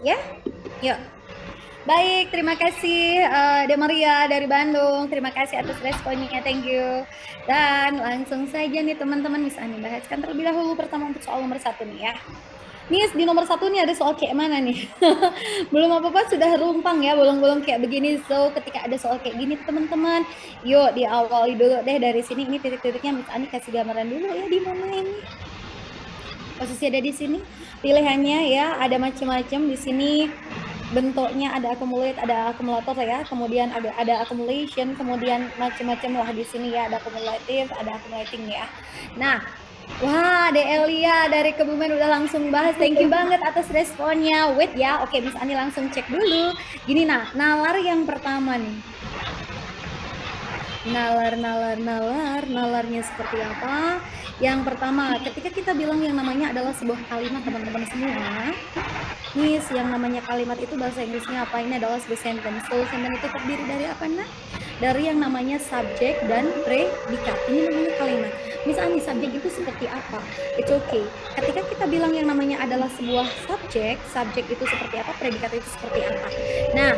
Ya, yuk. Baik, terima kasih Demaria dari Bandung. Terima kasih atas responnya, thank you. Dan langsung saja nih teman-teman, Miss Ani bahaskan terlebih dahulu pertama untuk soal nomor 1 nih ya. Miss, di nomor 1 nih ada soal kayak mana nih? Belum apa-apa sudah rumpang ya, bolong-bolong kayak begini. So, ketika ada soal kayak gini teman-teman, yuk diawali dulu deh dari sini. Ini titik-titiknya Miss Ani kasih gambaran dulu ya di mana ini. Posisi ada di sini, pilihannya ya ada macam-macam di sini. Bentuknya ada accumulate, ada akumulator ya, kemudian ada accumulation, kemudian macam-macam lah di sini ya, ada cumulative, ada accumulating ya. Nah, wah, Delia dari Kebumen udah langsung bahas. Thank you banget atas responnya. Wait ya, oke Miss Ani langsung cek dulu. Gini nah, nalar yang pertama nih. Nalarnya seperti apa? Yang pertama, ketika kita bilang yang namanya adalah sebuah kalimat teman-teman semua, Miss, yang namanya kalimat itu bahasa Inggrisnya apa? Ini adalah sebuah sentence. So, sentence itu terdiri dari apa, nak? Dari yang namanya subjek dan predikat. Ini namanya kalimat. Miss Ani, subjek itu seperti apa? It's okay. Ketika kita bilang yang namanya adalah sebuah subjek, subjek itu seperti apa, predikat itu seperti apa. Nah,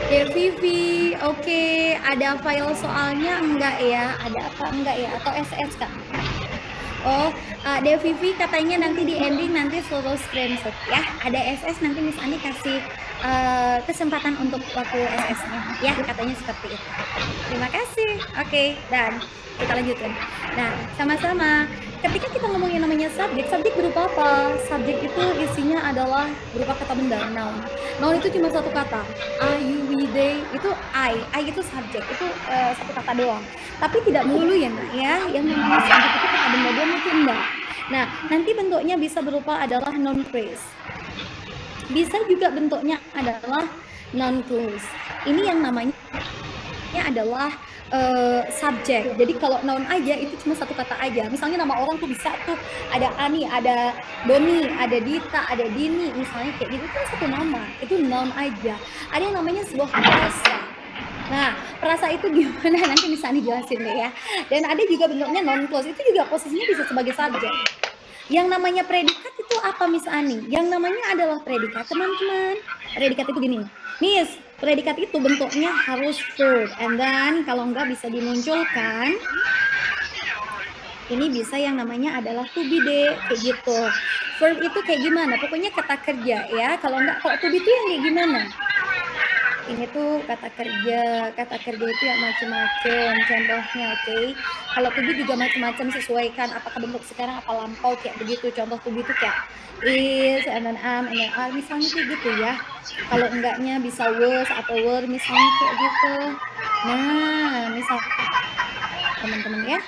Vivi, oke, ada file soalnya enggak ya? Ada apa enggak ya? Atau SSK? Oh, Vivi katanya nanti di ending nanti suruh screenshot ya. Ada SS nanti Miss Ani kasih kesempatan untuk waktu SS-nya ya, katanya seperti itu. Terima kasih. Oke, dan kita lanjutkan. Nah, sama-sama. Ketika kita ngomongin namanya subjek, subjek berupa apa? Subjek itu isinya adalah berupa kata benda, noun. Noun itu cuma satu kata. I, you, we, they, itu I. I itu subjek, itu satu kata doang. Tapi tidak melulu ya, Nak, ya. Yang namanya subjek itu kata benda doang itu enggak. Nah, nanti bentuknya bisa berupa adalah noun phrase. Bisa juga bentuknya adalah noun clause. Ini yang namanya adalah subjek. Jadi kalau noun aja itu cuma satu kata aja. Misalnya nama orang tuh bisa tuh ada Ani, ada Doni, ada Dita, ada Dini, misalnya kayak gitu kan satu nama. Itu noun aja. Ada yang namanya sebuah frasa. Nah, perasa itu gimana? Nanti bisa dijelasin deh ya. Dan ada juga bentuknya non clause, itu juga posisinya bisa sebagai subjek. Yang namanya predikat itu apa, Miss Ani? Yang namanya adalah predikat, teman-teman. Predikat itu gini, Miss, predikat itu bentuknya harus verb, and then kalau enggak bisa dimunculkan, ini bisa yang namanya adalah to be deh, kayak gitu. Verb itu kayak gimana? Pokoknya kata kerja ya. Kalau enggak, kalau to be itu yang kayak gimana? Ini tuh kata kerja itu ya macam-macam contohnya, oke. Kalau to be juga macam-macam, sesuaikan apakah bentuk sekarang apa lampau kayak begitu. Contoh to be itu kayak is and then am and then are misalnya kayak gitu ya. Kalau enggaknya bisa was atau were misalnya kayak gitu. Nah, misal teman-teman ya.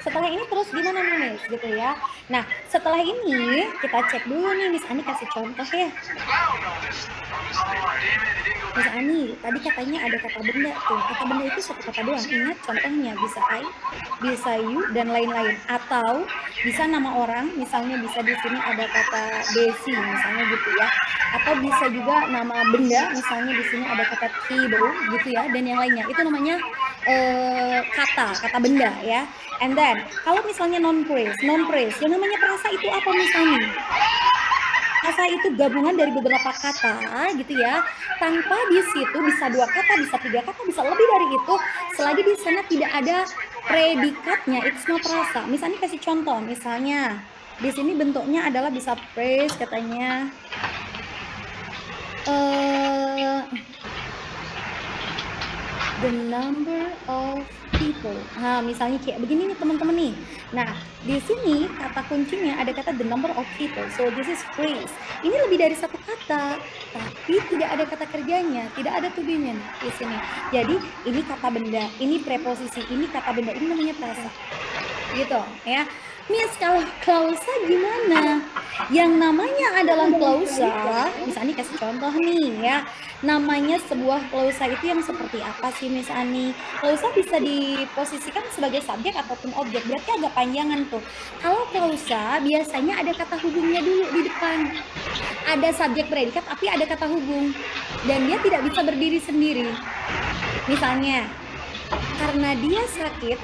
Setelah ini terus gimana nih Miss gitu ya. Nah, setelah ini kita cek dulu nih Miss Ani kasih contoh ya. Miss Ani, tadi katanya ada kata benda tuh. Kata benda itu satu kata doang. Ingat contohnya bisa I, bisa you, dan lain-lain. Atau bisa nama orang, misalnya bisa di sini ada kata Desi, misalnya gitu ya. Atau bisa juga nama benda, misalnya di sini ada kata table gitu ya, dan yang lainnya. Itu namanya kata benda ya. And then, kalau misalnya non phrase, yang namanya perasa itu apa misalnya? Perasa itu gabungan dari beberapa kata gitu ya, tanpa di situ bisa 2 kata, bisa 3 kata, bisa lebih dari itu, selagi di sana tidak ada predikatnya, itu semua perasa. Misalnya kasih contoh, misalnya di sini bentuknya adalah bisa phrase katanya the number of people. Nah, misalnya kayak begini nih teman-teman nih. Nah, di sini kata kuncinya ada kata the number of people. So this is phrase. Ini lebih dari satu kata, tapi tidak ada kata kerjanya, tidak ada to be-nya di sini. Jadi ini kata benda, ini preposisi, ini kata benda, ini namanya prasa. Gitu ya. Miss, kalau klausa gimana? Yang namanya adalah klausa, Miss Ani kasih contoh nih ya. Namanya sebuah klausa itu yang seperti apa sih Miss Ani? Klausa bisa diposisikan sebagai subjek ataupun objek, berarti agak panjangan tuh. Kalau klausa biasanya ada kata hubungnya dulu di depan. Ada subjek predikat tapi ada kata hubung. Dan dia tidak bisa berdiri sendiri. Misalnya, karena dia sakit,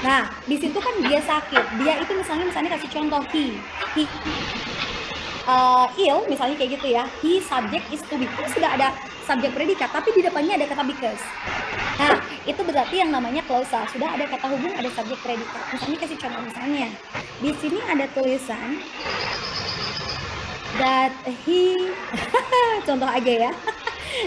nah di situ kan dia sakit, dia itu misalnya kasih contoh he ill, misalnya kayak gitu ya, he subject is to be, sudah ada subjek predikat tapi di depannya ada kata because. Nah, itu berarti yang namanya klausa, sudah ada kata hubung, ada subjek predikat. Misalnya kasih contoh, misalnya di sini ada tulisan that he contoh aja ya.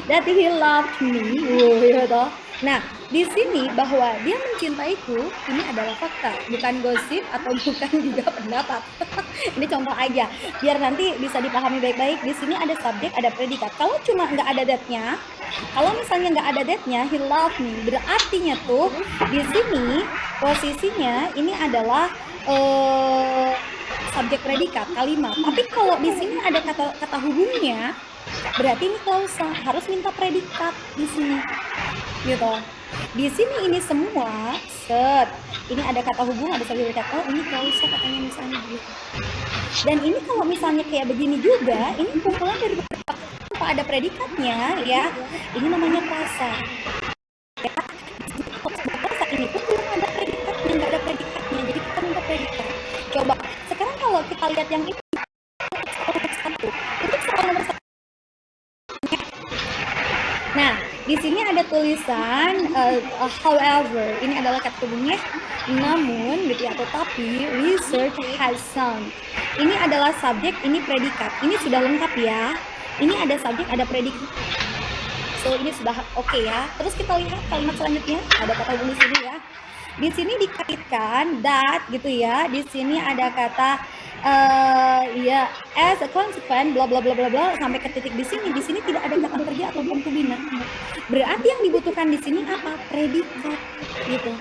That he loved me. Ya toh. Nah, di sini bahwa dia mencintaiku ini adalah fakta, bukan gosip atau bukan juga pendapat. Ini contoh aja, biar nanti bisa dipahami baik-baik. Di sini ada subjek, ada predikat. Kalau cuma nggak ada that-nya, kalau misalnya nggak ada that-nya, he loved me, berartinya tuh di sini posisinya ini adalah subjek predikat kalimat. Tapi kalau di sini ada kata hubungnya, berarti ini klausa, harus minta predikat di sini, gitu. Di sini ini semua set, ini ada kata hubung, ada subjek predikat. Oh, ini klausa katanya misalnya gitu. Dan ini kalau misalnya kayak begini juga, ini kumpulan dari beberapa ada predikatnya ya. Ini namanya prasa. Ya. Prasa ini pun belum ada predikatnya, nggak ada predikatnya. Jadi kita minta predikat. Coba sekarang kalau kita lihat yang ini satu, itu soal nomor satu. Nah, di sini ada tulisan however, ini adalah kata hubungnya, namun gitu ya, atau tapi, research has found. Ini adalah subjek, ini predikat. Ini sudah lengkap ya. Ini ada subjek, ada predikat. So ini sudah oke ya. Terus kita lihat kalimat selanjutnya, ada kata hubung di sini ya. Di sini dikaitkan that gitu ya. Di sini ada kata ya as a consequence bla bla bla bla bla sampai ke titik di sini. Di sini tidak ada kata kerja ataupun to be. Berarti yang dibutuhkan di sini apa? Predikat gitu.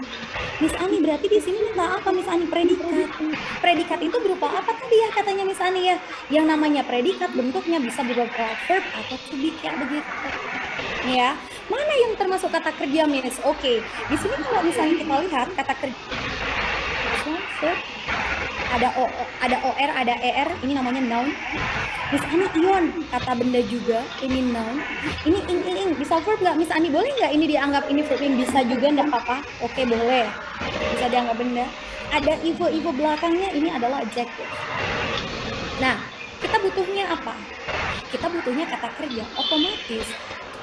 Miss Ani, berarti di sini minta apa Miss Ani? Predikat. Predikat itu berupa apa tadi ya katanya Miss Ani ya? Yang namanya predikat bentuknya bisa berupa verb atau to be kayak begitu. Ya, mana yang termasuk kata kerja Miss? Oke, di sini kalau misalnya kita lihat kata kerja ada OR, ada ER, ini namanya noun. Miss Ani, ion, kata benda juga, ini noun. Ini ing, bisa verb nggak? Miss Ani, boleh nggak ini dianggap ini verb? Bisa juga, nggak apa-apa. Oke, boleh. Bisa dianggap benda. Ada ivo belakangnya, ini adalah adjective. Nah, kita butuhnya apa? Kita butuhnya kata kerja, otomatis.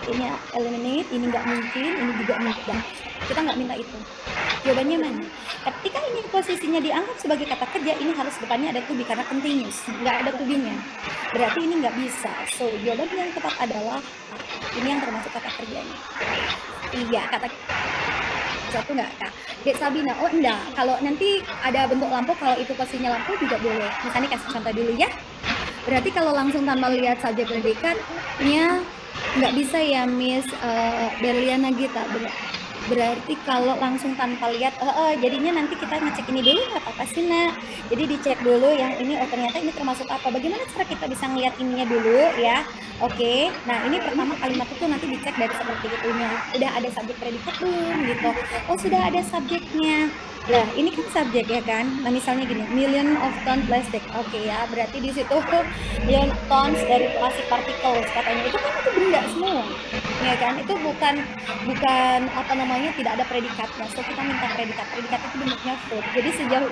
Ini eliminate, ini nggak mungkin, ini juga mudah. Kita nggak minta itu. Jawabannya mana? Ketika ini posisinya dianggap sebagai kata kerja, ini harus depannya ada to be karena continuous, nggak ada to be-nya. Berarti ini nggak bisa. So, jawaban yang tepat adalah ini yang termasuk kata kerjanya. Iya, kata satu nggak kak? Dek Sabina, oh enggak. Kalau nanti ada bentuk lampu, kalau itu posisinya lampu juga boleh. Misalnya kasih contoh dulu ya. Berarti kalau langsung tanpa lihat subjek predikatnya nggak bisa ya Miss Berliana Gita. Berarti kalau langsung tanpa lihat jadinya nanti kita ngecek ini dulu nggak apa-apa sih nak. Jadi dicek dulu yang ini, oh ternyata ini termasuk apa, bagaimana cara kita bisa ngeliat ininya dulu ya. Oke, nah ini pertama kalimat itu nanti dicek dari seperti itunya, udah ada subjek predikat belum gitu. Oh sudah ada subjeknya. Nah, ini kan subjek ya kan. Nah, misalnya gini, million of ton plastic. Oke ya, berarti di situ million tons dari plastik particles katanya. Itu kan itu benda semua. Ya kan? Itu bukan apa namanya, tidak ada predikatnya. So kita minta predikat. Predikat itu bentuknya verb. Jadi sejauh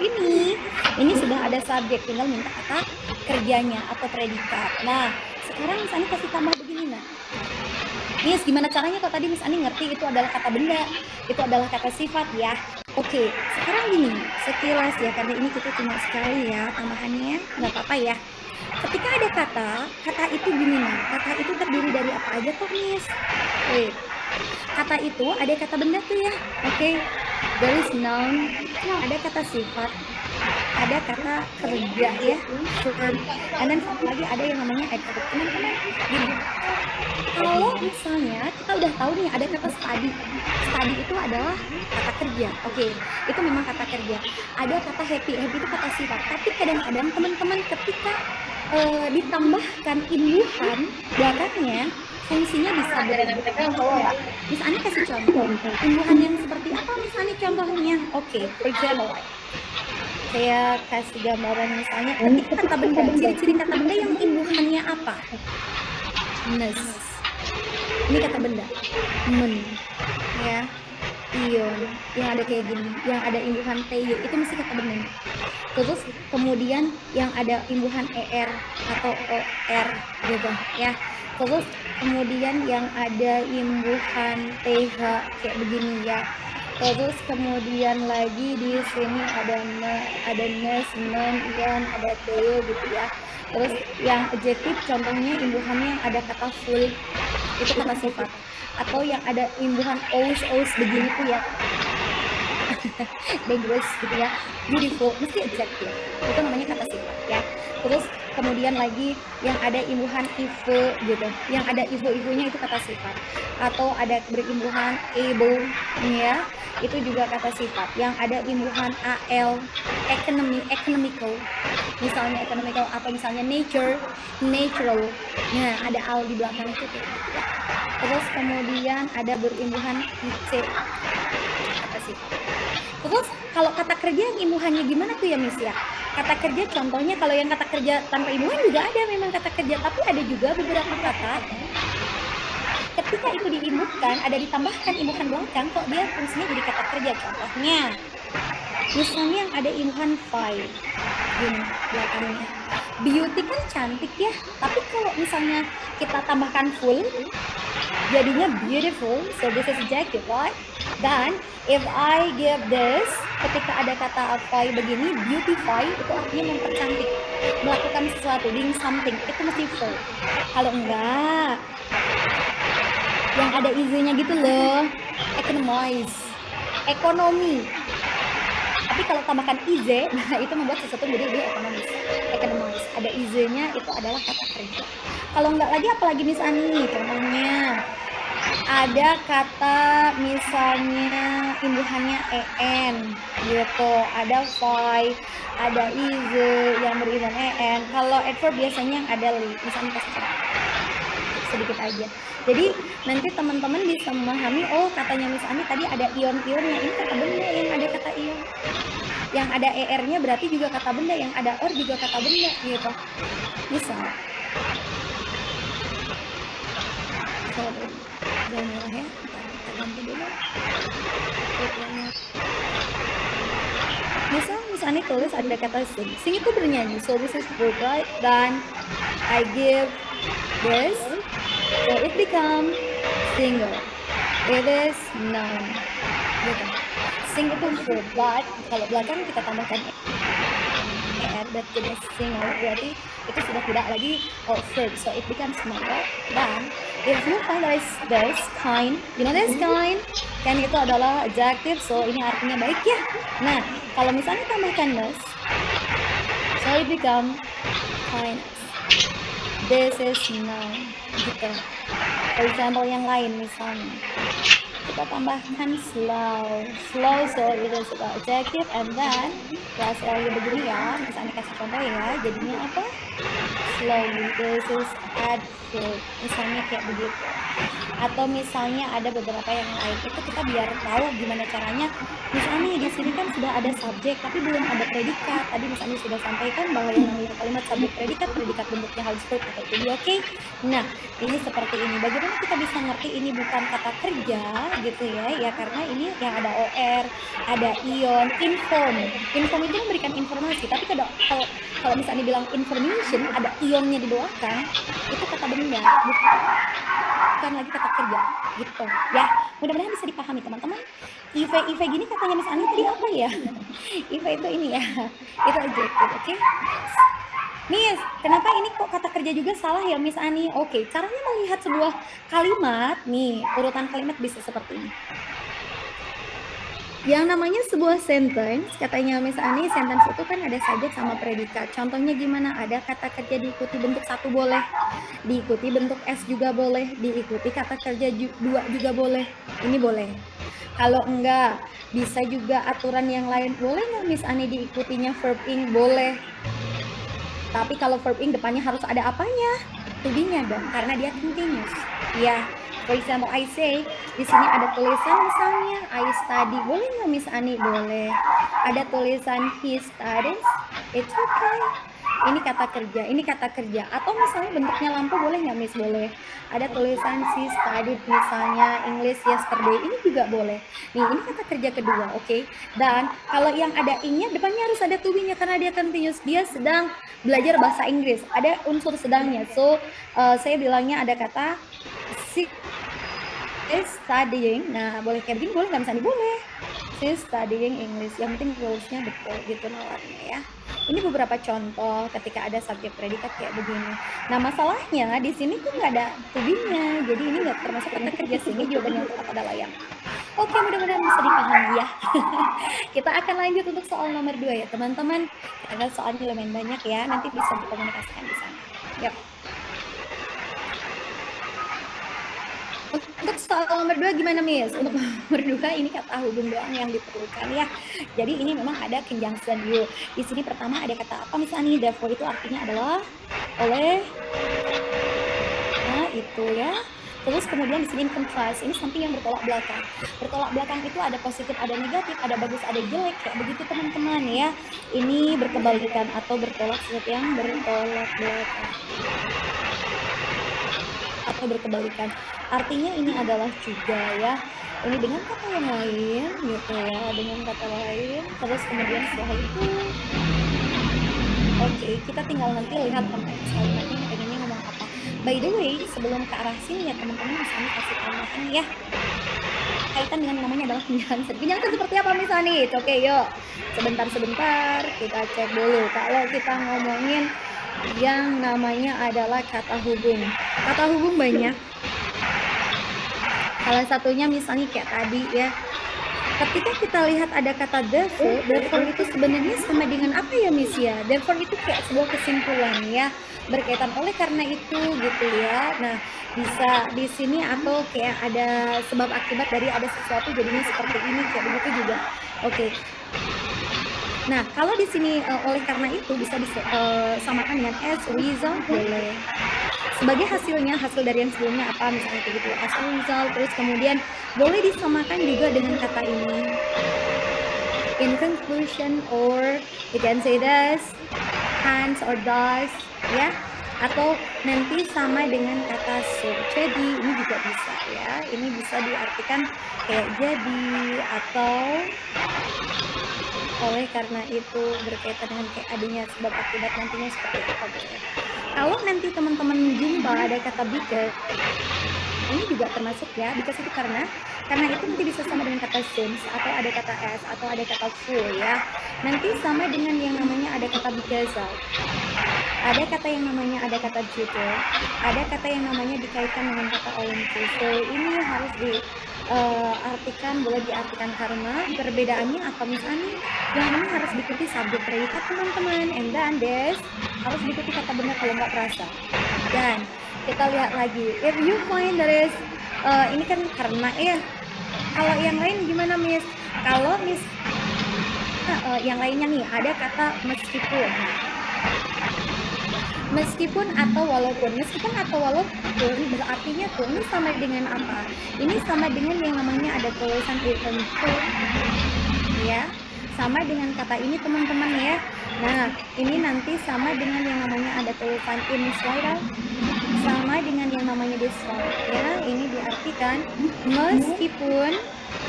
ini sudah ada subjek, tinggal minta kata kerjanya atau predikat. Nah, sekarang Miss Ani kasih tambah begini nah. Miss, gimana caranya kalau tadi Miss Ani ngerti itu adalah kata benda, itu adalah kata sifat ya. Oke, sekarang gini, sekilas ya, karena ini kita cuma sekali ya tambahannya, nggak apa-apa ya. Ketika ada kata itu gini nah, kata itu terdiri dari apa aja kok Miss? Wait, kata itu ada kata benda tuh ya, oke. There is noun, ada kata sifat, ada kata kerja ya, verb, and then satu lagi ada yang namanya adverb. Teman-teman, gini, kalau misalnya kita udah tahu nih ada kata study itu adalah kata kerja, oke, itu memang kata kerja. Ada kata happy itu kata sifat, tapi kadang-kadang teman-teman ketika ditambahkan imbuhan belakangnya, fungsinya bisa berbeda. Miss Ani kasih contoh, imbuhan yang seperti apa Miss Ani contohnya? Oke, for example, saya kasih gambaran misalnya, ketika kata benda, ciri-ciri kata benda yang imbuhannya apa? Ness. Ini kata benda, men, ya. ion, yang ada kayak gini, yang ada imbuhan TY, itu mesti kata benda. Terus kemudian yang ada imbuhan ER atau OR gitu ya. Terus kemudian yang ada imbuhan TH kayak begini ya. Terus kemudian lagi di sini ada nes, non, ion, ada TY gitu ya. Terus yang adjektif contohnya imbuhannya yang ada kata full, itu kata sifat. Atau yang ada imbuhan aus begini tuh ya, dangerous gitu ya, beautiful, mesti adjective, itu namanya kata sifat ya. Terus kemudian lagi yang ada imbuhan ive gitu, yang ada ive-ivenya itu kata sifat. Atau ada berimbuhan able ya, itu juga kata sifat. Yang ada imbuhan al, economical, misalnya economical, atau misalnya nature, natural, nah ada al di belakang itu kayak gitu ya. Terus kemudian ada berimbuhan ic, kata sifat. Terus kalau kata kerja yang imbuhannya gimana tuh ya Miss ya? Kata kerja contohnya kalau yang kata kerja tanpa imbuhan juga ada memang kata kerja, tapi ada juga beberapa kata ketika itu diimbuhkan, ada ditambahkan imbuhan belakang, kok dia fungsinya jadi kata kerja. Contohnya, misalnya yang ada imbuhan file, gini belakangnya. Beauty kan cantik ya, tapi kalau misalnya kita tambahkan full, jadinya beautiful, so this is adjective, right? Dan if I give this, ketika ada kata apa begini, beautify itu artinya mempercantik, melakukan sesuatu, doing something, itu mesti verb. Kalau enggak, yang ada iznya gitu loh, economize, ekonomi. Tapi kalau tambahkan ize, nah itu membuat sesuatu menjadi lebih ekonomis. Economize, ada iznya itu adalah kata kerja. Kalau enggak lagi, apalagi misalnya contohnya ada kata misalnya imbuhannya en gitu, ada fi, ada ize yang berimbuhan en. Kalau adverb biasanya yang ada li, misalnya kasih contoh sedikit aja. Jadi nanti teman-teman bisa memahami, oh katanya Miss Ani tadi ada ion-ionnya, ini kata benda yang ada kata ion. Yang ada er-nya berarti juga kata benda, yang ada or juga kata benda gitu. Misal jangan merah ya, kita ganti dulu. Misalnya tulis ada kata sing, sing itu bernyanyi, so this is verb, right? Dan I give this, so it become single, it is noun gitu. Sing itu verb, but kalau belakang kita tambahkan er, berarti jadi single, berarti itu sudah tidak lagi verb, so it becomes noun, right? Dan if you find this kind, you know this kind, kan itu adalah adjective, so ini artinya baik ya. Nah, kalau misalnya tambahkan this, so it become kind. This is noun gitu. For example yang lain misalnya kita tambahkan slow, so it is adjective, and then plus l begini ya, misalnya kasih contoh ya, jadinya apa? Slowly, this is adverb, misalnya kayak begitu. Atau misalnya ada beberapa yang lain, itu kita biar tahu gimana caranya. Misalnya di sini kan sudah ada subjek tapi belum ada predikat. Tadi misalnya sudah sampaikan bahwa yang namanya kalimat subjek predikat bentuknya harus verb atau to be, oke? Nah, ini seperti ini. Bagaimana kita bisa ngerti ini bukan kata kerja gitu ya? Ya karena ini yang ada OR, ada ion, inform itu memberikan informasi. Tapi kalau misalnya bilang information, ada ionnya di belakang, itu kata benda, bukan lagi kata kerja gitu ya. Mudah-mudahan bisa dipahami teman-teman. IV gini katanya Miss Ani tadi apa ya? IV itu ini ya, itu adjective, oke? Miss, kenapa ini kok kata kerja juga salah ya Miss Ani? Oke, caranya melihat sebuah kalimat nih, urutan kalimat bisa seperti ini. Yang namanya sebuah sentence, katanya Miss Ani, sentence itu kan ada subjek sama predikat. Contohnya gimana? Ada kata kerja diikuti bentuk 1 boleh, diikuti bentuk S juga boleh, diikuti kata kerja 2 juga boleh. Ini boleh. Kalau enggak, bisa juga aturan yang lain. Boleh nggak Miss Ani diikutinya verb ing? Boleh. Tapi kalau verb ing depannya harus ada apanya? To be-nya dong, karena dia continuous. Ya. For example, I say, di sini ada tulisan misalnya, I study. Boleh nggak Miss Ani? Boleh. Ada tulisan he studies. It's okay. Ini kata kerja, ini kata kerja. Atau misalnya bentuknya lampu boleh nggak Miss? Boleh. Ada tulisan she studied misalnya English yesterday. Ini juga boleh. Nih, ini kata kerja kedua, oke? Dan kalau yang ada ing-nya depannya harus ada to be-nya karena dia continuous. Dia sedang belajar bahasa Inggris. Ada unsur sedangnya. So, saya bilangnya ada kata she is studying. Nah, boleh kayak begini, boleh nggak misalnya? Boleh. She is studying English. Yang penting rules-nya betul gitu nalarnya ya. Ini beberapa contoh ketika ada subjek predikat kayak begini. Nah, masalahnya di sini tuh nggak ada to be-nya. Jadi ini nggak termasuk kata kerja sehingga jawaban yang tepat adalah yang A. Oke, mudah-mudahan bisa dipahami ya. Kita akan lanjut untuk soal nomor 2 ya, teman-teman. Karena soalnya lumayan banyak ya, nanti bisa dikomunikasikan di sana. Yuk. Untuk soal nomor 2 gimana Miss? Untuk nomor 2 ini kata hubung doang yang diperlukan ya. Jadi ini memang ada conjunction you. Di sini pertama ada kata apa misalnya nih, therefore itu artinya adalah oleh. Nah, itu ya. Terus kemudian di sini contrast, ini something yang bertolak belakang. Bertolak belakang itu ada positif, ada negatif, ada bagus, ada jelek, kayak begitu teman-teman ya. Ini berkebalikan atau bertolak sesuatu yang bertolak belakang. Atau berkebalikan. Artinya ini adalah juga ya. Ini dengan kata yang lain gitu ya, dengan kata lain. Terus kemudian setelah itu oke, kita tinggal nanti lihat konteks kalimatnya pengennya ngomong apa. By the way, sebelum ke arah sini ya teman-teman bisa kasih tambahan ya. Kaitan dengan namanya adalah conjunction. Conjunction seperti apa misalnya nih? Oke, yuk. Sebentar kita cek dulu. Kalau kita ngomongin yang namanya adalah kata hubung. Kata hubung banyak. Salah satunya misalnya kayak tadi ya. Ketika kita lihat ada kata therefore itu sebenarnya sama dengan apa ya Miss ya? Therefore itu kayak sebuah kesimpulan ya, berkaitan oleh karena itu gitu ya. Nah, bisa di sini atau kayak ada sebab akibat dari ada sesuatu jadinya seperti ini kayak begitu juga. Oke. Nah, kalau di sini oleh karena itu bisa disamakan dengan as a result boleh. Sebagai hasilnya, hasil dari yang sebelumnya apa misalnya kayak gitu. As a result, terus kemudian boleh disamakan juga dengan kata ini. In conclusion, or you can say this, hence or thus, ya. Atau nanti sama dengan kata so. Jadi ini juga bisa ya. Ini bisa diartikan kayak jadi atau oleh karena itu berkaitan dengan kayak adanya sebab akibat nantinya seperti apa boleh. Kalau nanti teman-teman jumpa ada kata because, ini juga termasuk ya, because itu karena itu nanti bisa sama dengan kata since atau ada kata as atau ada kata full ya. Nanti sama dengan yang namanya ada kata because of. Ada kata yang namanya ada kata due to, ada kata yang namanya dikaitkan dengan kata owing to. So ini harus diartikan, boleh diartikan karena perbedaannya apa misalnya yang ini harus diikuti subjek predikat teman-teman, and then this harus diikuti kata benar kalau nggak terasa. Dan kita lihat lagi, if you find there is ini kan karena ya. Kalau yang lain gimana Miss? Kalau Miss yang lainnya nih ada kata meskipun. Meskipun atau walaupun, meskipun atau walaupun berartinya tuh ini sama dengan apa? Ini sama dengan yang namanya ada tulisan even though, ya, sama dengan kata ini teman-teman ya. Nah, ini nanti sama dengan yang namanya ada tulisan in spite of, sama dengan yang namanya despite ya. Ini diartikan meskipun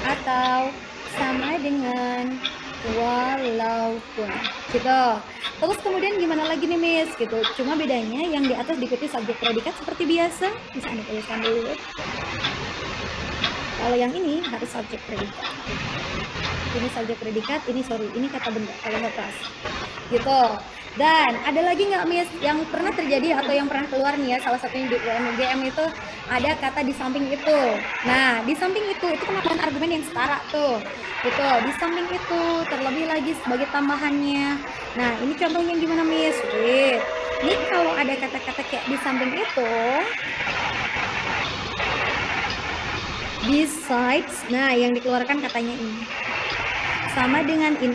atau sama dengan walaupun gitu. Terus kemudian gimana lagi nih Miss gitu. Cuma bedanya yang di atas diikuti subjek predikat seperti biasa. Bisa Anda tuliskan dulu. Kalau yang ini harus subjek predikat. Ini subjek predikat, ini kata benda kalau nggak pas. Gitu. Dan ada lagi nggak Miss yang pernah terjadi atau yang pernah keluar nih ya, salah satunya di UMGM itu ada kata di samping itu. Nah, di samping itu kemampuan argumen yang setara tuh. Betul, di samping itu terlebih lagi sebagai tambahannya. Nah, ini contohnya gimana Miss? Wait. Ini kalau ada kata-kata kayak di samping itu, besides, nah yang dikeluarkan katanya ini. Sama dengan in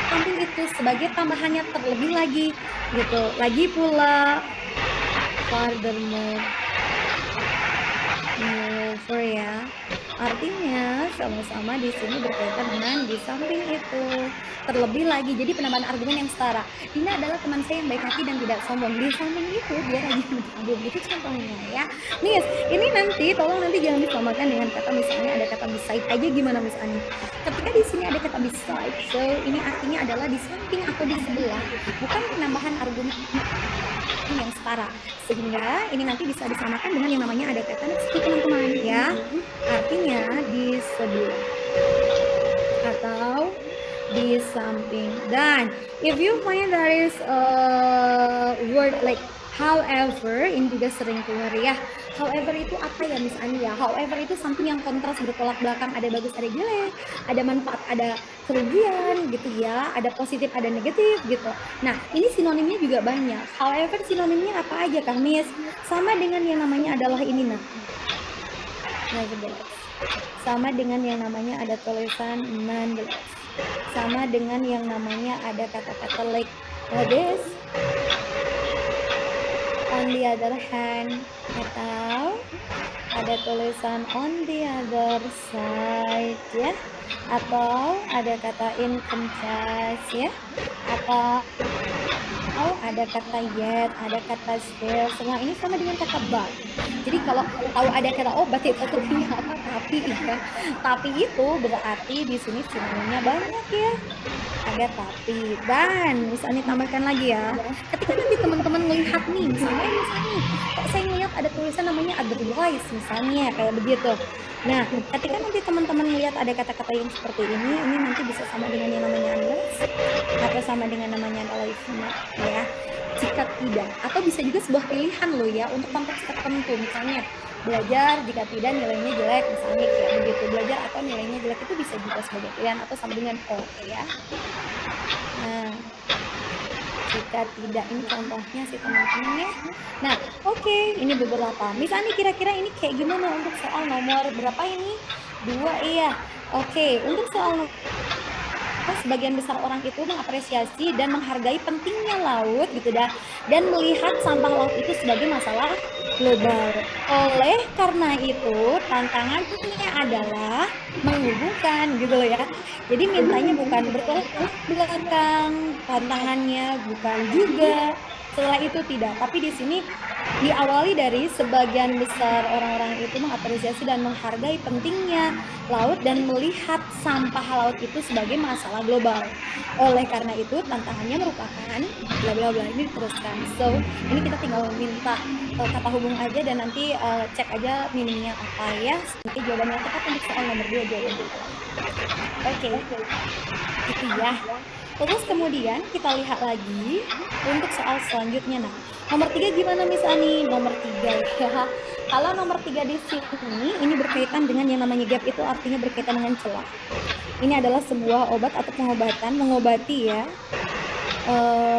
samping itu sebagai tambahannya terlebih lagi gitu. Lagi pula furthermore, moreover ya. Artinya sama-sama di sini berkaitan dengan di samping itu. Terlebih lagi, jadi penambahan argumen yang setara. Dina adalah teman saya yang baik hati dan tidak sombong. Di samping itu dia rajin menabung. Itu contohnya ya. Nis, ini nanti tolong nanti jangan disamakan dengan kata misalnya ada kata beside aja gimana misalnya. Ketika di sini ada kata beside, so ini artinya adalah di samping atau di sebelah, bukan penambahan argumen yang setara, sehingga ini nanti bisa disamakan dengan yang namanya ada kata next to teman-teman ya, artinya di sebelah atau di samping. Dan if you find there is a word like however, ini juga sering keluar ya. However itu apa ya Miss Ani ya? However itu something yang kontras, bertolak belakang, ada bagus ada jelek, ada manfaat ada kerugian gitu ya, ada positif ada negatif gitu. Nah ini sinonimnya juga banyak. However sinonimnya apa aja Kang Miss? Sama dengan yang namanya adalah ini nah. Sama dengan yang namanya ada tulisan nonetheless. Sama dengan yang namanya ada kata-kata like this, on the other hand, atau ada tulisan on the other side ya, atau ada kata in contrast ya, atau ada kata yet, ada kata still, semua ini sama dengan kata but. Jadi kalau tahu ada kata oh but itu artinya apa, tapi ya, tapi itu berarti di sini sinonimnya banyak ya, ada tapi. Dan misalnya tambahkan lagi ya, ketika nanti teman-teman melihat nih misalnya kok saya melihat ada tulisan namanya otherwise misalnya kayak begitu. Nah ketika nanti teman-teman melihat ada kata-kata yang seperti ini nanti bisa sama dengan yang namanya unless atau sama dengan namanya adalah if not ya, jika tidak, atau bisa juga sebuah pilihan loh ya untuk konteks tertentu, misalnya belajar jika tidak nilainya jelek misalnya kayak begitu, belajar atau nilainya jelek itu bisa juga sebagai pilihan atau sama dengan ya. Nah jika tidak, ini contohnya sih teman-teman ya. Nah oke, ini beberapa misalnya kira-kira ini kayak gimana untuk soal nomor berapa ini? 2 iya. Oke, untuk soal sebagian besar orang itu mengapresiasi dan menghargai pentingnya laut gitu dah, dan melihat sampah laut itu sebagai masalah global. Oleh karena itu tantangannya adalah menghubungkan gitu loh ya. Jadi mintanya bukan bertolak belakang, tantangannya bukan juga setelah itu tidak, tapi di sini diawali dari sebagian besar orang-orang itu mengapresiasi dan menghargai pentingnya laut dan melihat sampah laut itu sebagai masalah global. Oleh karena itu tantangannya merupakan bla bla bla, ini diteruskan. So ini kita tinggal minta kata hubung aja dan nanti cek aja meaningnya apa ya. Nanti jawabannya tepat untuk soal nomor 2 jawabannya. Oke. Gitu ya. Terus kemudian kita lihat lagi untuk soal selanjutnya. Nah, nomor 3 gimana Miss Ani? Nomor 3 ya. Kalau nomor 3 di sini ini berkaitan dengan yang namanya gap, itu artinya berkaitan dengan celah. Ini adalah sebuah obat atau pengobatan, mengobati ya.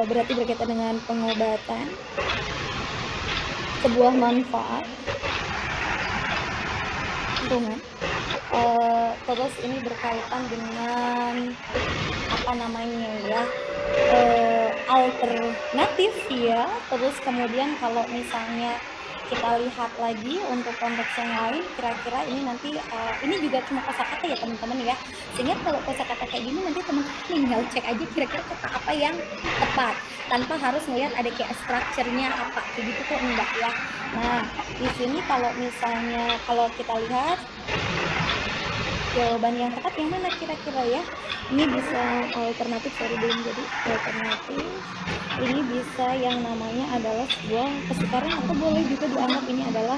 Berarti berkaitan dengan pengobatan, sebuah manfaat, lingkungan. Terus ini berkaitan dengan apa namanya ya, alternatif ya. Terus kemudian kalau misalnya kita lihat lagi untuk konteks yang lain, kira-kira ini nanti ini juga cuma kosakata ya teman-teman ya, sehingga kalau kosakata kayak gini nanti teman-teman tinggal cek aja kira-kira kata apa yang tepat tanpa harus melihat ada kayak structure-nya apa kayak gitu tuh enggak ya. Nah di sini kalau misalnya kalau kita lihat jawaban yang tepat yang mana kira-kira ya, ini bisa alternatif, sorry belum jadi alternatif, ini bisa yang namanya adalah sebuah kesukaran atau boleh juga dianggap ini adalah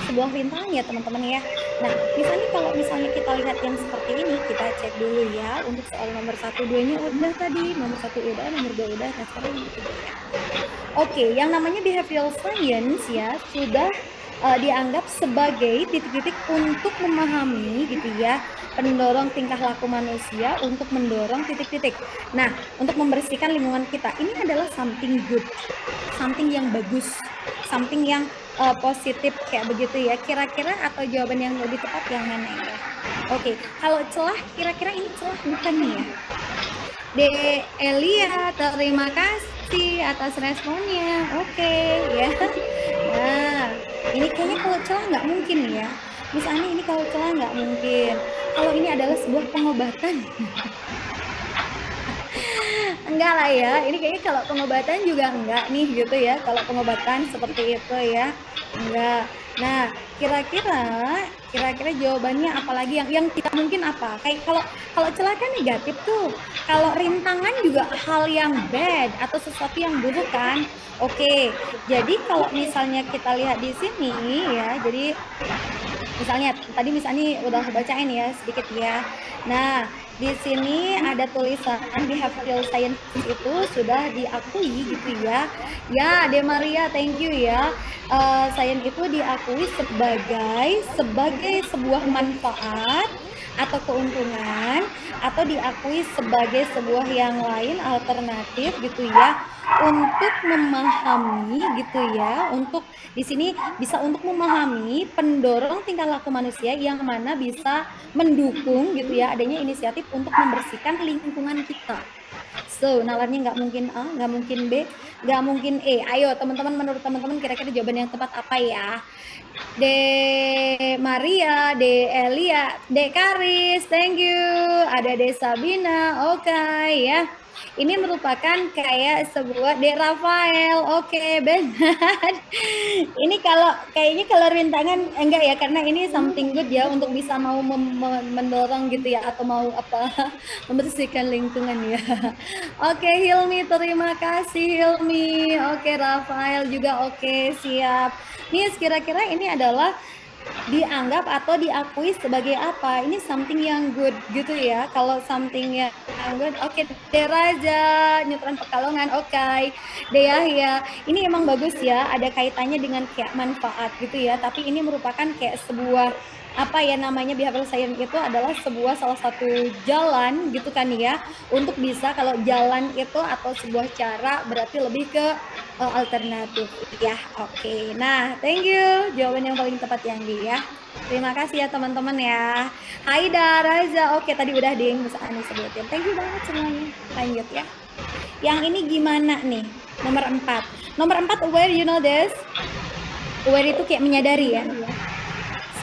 sebuah rintangan ya teman-teman ya. Nah misalnya kalau misalnya kita lihat yang seperti ini, kita cek dulu ya untuk soal nomor 1, 2 nya udah tadi, nomor 1 udah, nomor 2 udah, nah sekarang yang ketiga ya. Oke, yang namanya behavioral science ya sudah dianggap sebagai titik-titik untuk memahami gitu ya, pendorong tingkah laku manusia untuk mendorong titik-titik. Nah, untuk membersihkan lingkungan kita, ini adalah something good, something yang bagus, something yang positif kayak begitu ya. Kira-kira atau jawaban yang lebih tepat yang mana ya? Oke, kalau celah, kira-kira ini celah bukan nih ya? De Elia, terima kasih atas responnya. Oke ya. Nah, ini kayaknya kalau celah nggak mungkin ya. Miss Ani, ini kalau celah nggak mungkin. Kalau ini adalah sebuah pengobatan. Enggak lah ya, ini kayaknya kalau pengobatan juga enggak nih gitu ya, kalau pengobatan seperti itu ya, enggak. Nah, kira-kira jawabannya apalagi yang tidak mungkin apa? Kayak kalau celah kan negatif tuh. Kalau rintangan juga hal yang bad atau sesuatu yang buruk kan. Oke, jadi kalau misalnya kita lihat di sini ya, jadi misalnya tadi misalnya udah bacain ya sedikit ya. Nah, di sini ada tulisan behavioral science itu sudah diakui gitu ya. Ya, De Maria, thank you ya. Science itu diakui sebagai sebuah manfaat atau keuntungan atau diakui sebagai sebuah yang lain alternatif gitu ya untuk memahami gitu ya, untuk di sini bisa untuk memahami pendorong tingkah laku manusia yang mana bisa mendukung gitu ya adanya inisiatif untuk membersihkan lingkungan kita. So, nalarnya nggak mungkin A, nggak mungkin B, nggak mungkin E. Ayo teman-teman, menurut teman-teman kira-kira jawaban yang tepat apa ya? De Maria, De Elia, De Karis, thank you. Ada De Sabina, oke ya. Ini merupakan kayak sebuah De Rafael, oke benar. Ini kayaknya kalau rintangan enggak ya, karena ini something good ya untuk bisa mau mendorong gitu ya, atau mau apa membersihkan lingkungan ya. Oke Hilmi, terima kasih Hilmi. Oke Rafael juga oke, siap. Nih kira-kira ini adalah dianggap atau diakui sebagai apa? Ini something yang good gitu ya. Kalau something yang good, oke. Deraja, Nyutran Pekalongan, oke. Dea ya, ini emang bagus ya. Ada kaitannya dengan kayak manfaat gitu ya. Tapi ini merupakan kayak sebuah apa ya namanya, behavioral science itu adalah sebuah salah satu jalan gitu kan ya untuk bisa, kalau jalan itu atau sebuah cara berarti lebih ke alternatif ya. Oke, nah thank you jawaban yang paling tepat Yanggi ya. Terima kasih ya teman-teman ya. Haida, Raza, oke tadi udah ding Mas Ani sebutin. Thank you banget semuanya. Lanjut ya. Yang ini gimana nih? Nomor 4. Nomor 4, aware, you know this? Aware itu kayak menyadari ya.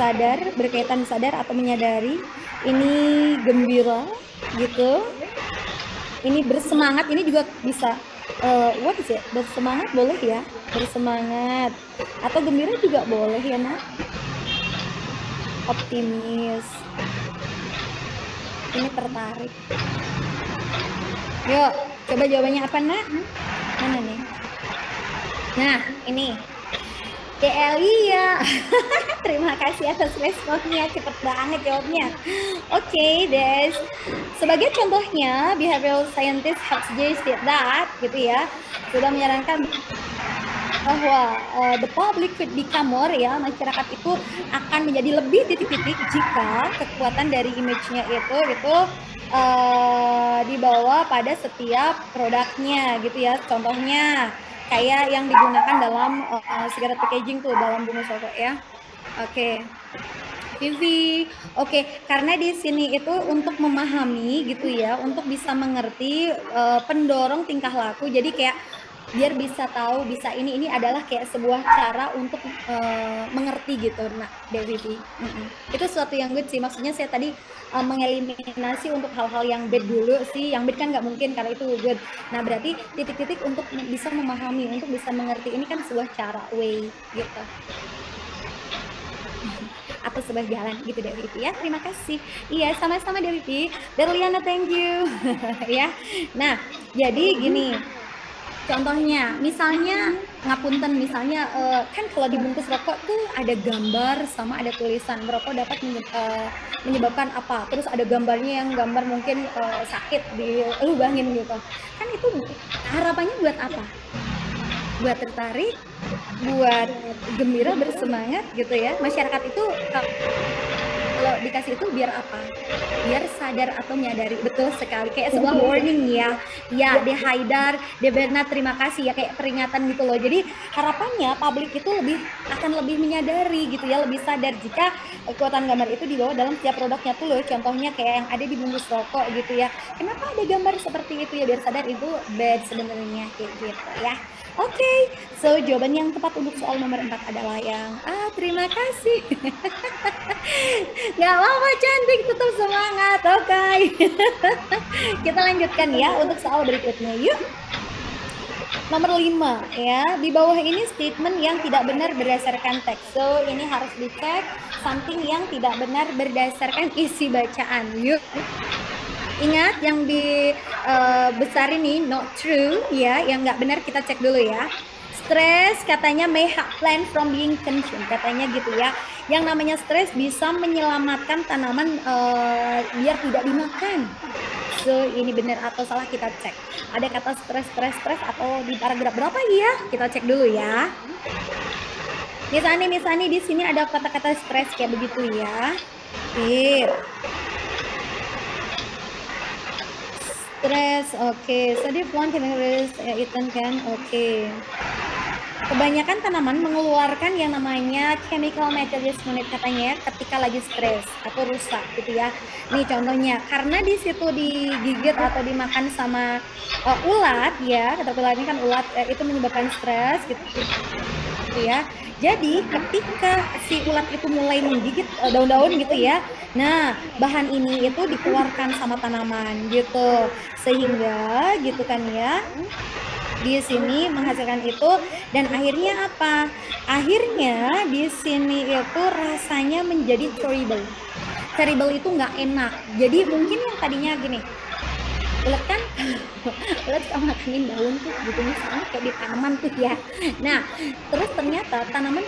Sadar, berkaitan sadar atau menyadari. Ini gembira gitu. Ini bersemangat, ini juga bisa what is it? Bersemangat boleh ya, bersemangat atau gembira juga boleh ya nak. Optimis, ini tertarik. Yuk coba jawabannya apa nak? Mana nih? Nah ini Elia. Terima kasih atas responnya, cepet banget jawabnya. Oke, Des. Sebagai contohnya, behavioral scientist have suggested that, gitu ya, sudah menyarankan bahwa the public could become more ya, masyarakat itu akan menjadi lebih titik-titik jika kekuatan dari image-nya itu dibawa pada setiap produknya gitu ya. Contohnya kayak yang digunakan dalam sigaret packaging tuh, dalam bungkus rokok ya. Oke. Vivi, oke, karena di sini itu untuk memahami gitu ya, untuk bisa mengerti pendorong tingkah laku. Jadi kayak biar bisa tahu, bisa ini adalah kayak sebuah cara untuk mengerti gitu. Nah, Vivi, itu sesuatu yang good sih. Maksudnya saya tadi mengeliminasi untuk hal-hal yang bad dulu sih. Yang bad kan nggak mungkin karena itu good. Nah, berarti titik-titik untuk bisa memahami, untuk bisa mengerti ini kan sebuah cara, way gitu. Atau sebuah jalan gitu Dewi ya. Terima kasih. Iya, sama-sama Dewi. Berliana, thank you. Ya. Nah, jadi gini. Contohnya, misalnya ngapunten, misalnya kan kalau dibungkus rokok tuh ada gambar sama ada tulisan merokok dapat menyebabkan apa. Terus ada gambarnya yang gambar mungkin sakit dilubangin gitu. Kan itu harapannya buat apa? Buat tertarik, buat gembira, bersemangat gitu ya. Masyarakat itu kalau dikasih itu biar apa? Biar sadar atau menyadari. Betul sekali, kayak sebuah warning ya. Ya, De Haidar, De Bernard, terima kasih ya, kayak peringatan gitu loh. Jadi harapannya publik itu akan lebih menyadari gitu ya, lebih sadar jika kekuatan gambar itu dibawa dalam setiap produknya tuh loh. Contohnya kayak yang ada di bungkus rokok gitu ya. Kenapa ada gambar seperti itu ya, biar sadar itu bad sebenarnya kayak gitu ya. Oke, so jawaban yang tepat untuk soal nomor 4 adalah yang terima kasih. Gak apa-apa, cantik, tetap semangat. Oke. Kita lanjutkan ya untuk soal berikutnya. Yuk. Nomor 5 ya. Di bawah ini statement yang tidak benar berdasarkan teks. So, ini harus dicek something yang tidak benar berdasarkan isi bacaan. Yuk. Ingat yang di besar ini not true ya, yang nggak benar kita cek dulu ya. Stres katanya may have plant from being consumed, katanya gitu ya. Yang namanya stres bisa menyelamatkan tanaman biar tidak dimakan. So ini benar atau salah kita cek. Ada kata stres atau di paragraf berapa ya? Kita cek dulu ya. Misalnya di sini ada kata-kata stres kayak begitu ya. Stres, oke. So the plant can eaten kan, oke. Kebanyakan tanaman mengeluarkan yang namanya chemical metabolism unit katanya ketika lagi stres atau rusak gitu ya. Nih contohnya, karena di situ digigit atau dimakan sama ulat ya, caterpillar ini kan ulat itu menyebabkan stres gitu ya. Jadi ketika si ulat itu mulai menggigit daun-daun gitu ya, nah bahan ini itu dikeluarkan sama tanaman gitu, sehingga gitu kan ya, di sini menghasilkan itu, dan akhirnya apa? Akhirnya di sini itu rasanya menjadi terrible. Terrible itu nggak enak. Jadi mungkin yang tadinya gini, ulet kan ulet suka makanin daun tuh gitu misalnya kayak di tanaman tuh ya. Nah terus ternyata tanaman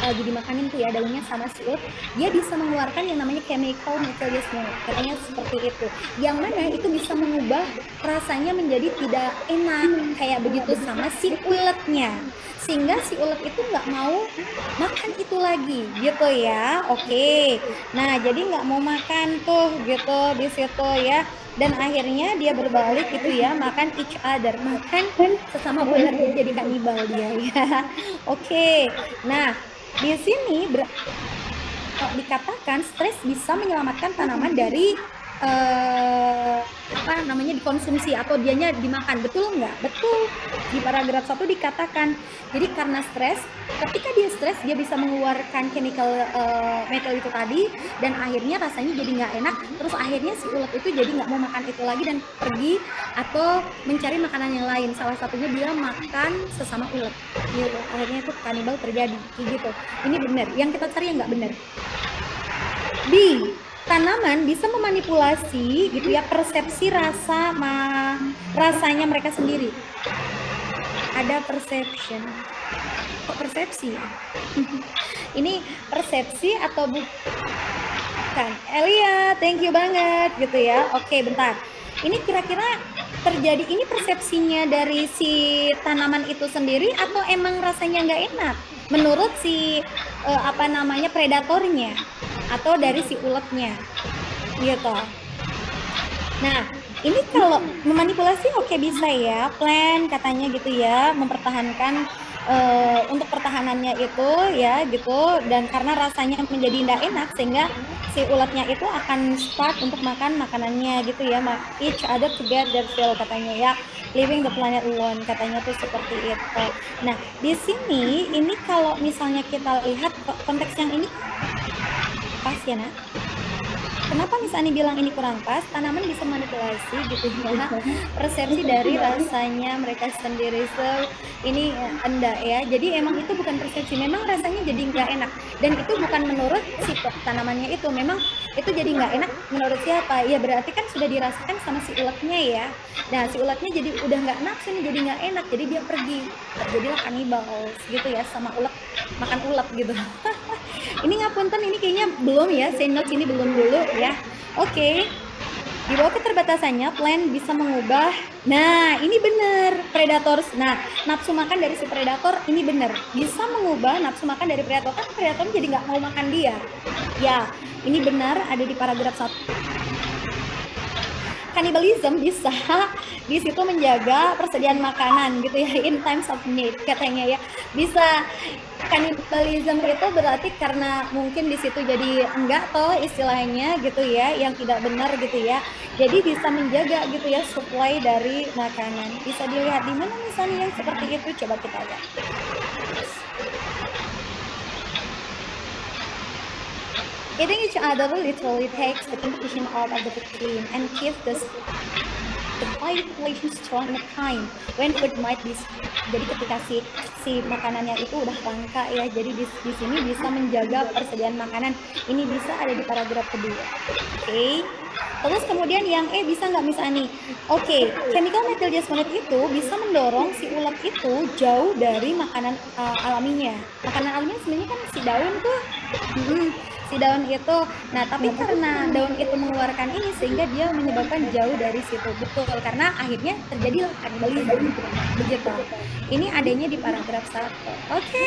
lagi dimakanin tuh ya daunnya sama si ulet, dia bisa mengeluarkan yang namanya chemical metabolism katanya seperti itu, yang mana itu bisa mengubah rasanya menjadi tidak enak kayak begitu sama si uletnya, sehingga si ulet itu nggak mau makan itu lagi gitu ya. Oke, nah jadi nggak mau makan tuh gitu di situ ya, dan akhirnya dia berbalik gitu ya, makan each other, makan sesama ular, jadi kanibal dia ya. Oke, nah di sini dikatakan stres bisa menyelamatkan tanaman dari dikonsumsi atau dianya dimakan. Betul nggak? Betul. Di paragraf 1 dikatakan, jadi karena stres, ketika dia stres dia bisa mengeluarkan chemical metal itu tadi, dan akhirnya rasanya jadi nggak enak, terus akhirnya si ulat itu jadi nggak mau makan itu lagi dan pergi atau mencari makanan yang lain, salah satunya dia makan sesama ulat gitu. Akhirnya itu kanibal terjadi gitu. Ini benar, yang kita cari yang nggak benar. B, tanaman bisa memanipulasi gitu ya persepsi rasanya mereka sendiri. Ada perception. Kok persepsi? Ini persepsi atau bukan? Elia, thank you banget gitu ya. Oke, bentar. Ini kira-kira terjadi, ini persepsinya dari si tanaman itu sendiri atau emang rasanya nggak enak menurut si predatornya atau dari si uletnya gitu. Nah ini kalau memanipulasi oke bisa ya, plan katanya gitu ya, mempertahankan untuk pertahanannya itu ya gitu, dan karena rasanya menjadi tidak enak sehingga si ulatnya itu akan start untuk makan makanannya gitu ya, each other to get their fill katanya ya, leaving the planet alone katanya tuh seperti itu. Nah di sini ini kalau misalnya kita lihat konteks yang ini pas ya nak. Kenapa misalnya bilang ini kurang pas? Tanaman bisa manipulasi gitu ya, persepsi dari rasanya mereka sendiri. So ini enggak ya, jadi emang itu bukan persepsi, memang rasanya jadi nggak enak, dan itu bukan menurut si tanamannya itu, memang itu jadi nggak enak menurut siapa ya, berarti kan sudah dirasakan sama si ulatnya ya. Nah si ulatnya jadi udah nggak nafsu nih, jadi nggak enak, jadi dia pergi, terjadilah kanibal gitu ya, sama ulat makan ulat gitu. Ini ngapunten, ini kayaknya belum ya, say notes ini belum dulu ya. Oke. Di bawah keterbatasannya, plant bisa mengubah. Nah, ini benar, predators. Nah, nafsu makan dari si predator ini benar. Bisa mengubah nafsu makan dari predator. Kan predator jadi nggak mau makan dia. Ya, ini benar ada di paragraf 1. Cannibalism bisa di situ menjaga persediaan makanan gitu ya, in times of need katanya ya. Bisa cannibalism itu berarti karena mungkin di situ jadi enggak toh istilahnya gitu ya, yang tidak benar gitu ya. Jadi bisa menjaga gitu ya supply dari makanan. Bisa dilihat di mana misalnya yang seperti itu, coba kita lihat. Eating each other literally takes the competition out of the victim and keeps the population strong in a time when food might be. Jadi ketika si makanannya itu udah langka ya, jadi di sini bisa menjaga persediaan makanan. Ini bisa ada di paragraf kedua. Oke. Terus kemudian yang bisa nggak misalnya nih? Oke, chemical methyl jasmonate itu bisa mendorong si ulat itu jauh dari makanan alaminya. Makanan alaminya sebenarnya kan si daun tuh. Si daun itu. Nah, tapi karena daun itu mengeluarkan ini sehingga dia menyebabkan jauh dari situ. Betul, karena akhirnya terjadi kannibalisme. Begitu. Ini adanya di paragraf 1. Oke.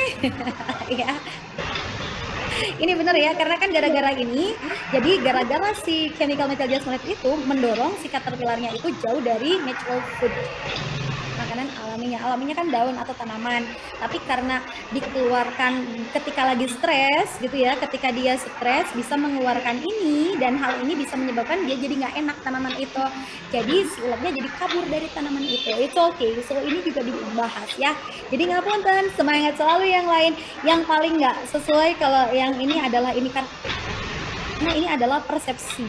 Ya. Ini benar ya, karena kan gara-gara ini, jadi gara-gara si chemical methyl jasmonate itu mendorong si caterpillarnya itu jauh dari natural food, makanan alaminya kan daun atau tanaman. Tapi karena dikeluarkan ketika lagi stres gitu ya, ketika dia stres bisa mengeluarkan ini, dan hal ini bisa menyebabkan dia jadi nggak enak tanaman itu. Jadi si ulatnya jadi kabur dari tanaman itu. It's okay. So ini juga dibahas ya. Jadi nggak punten, semangat selalu yang lain. Yang paling nggak sesuai kalau yang ini adalah ini kan. Nah, ini adalah persepsi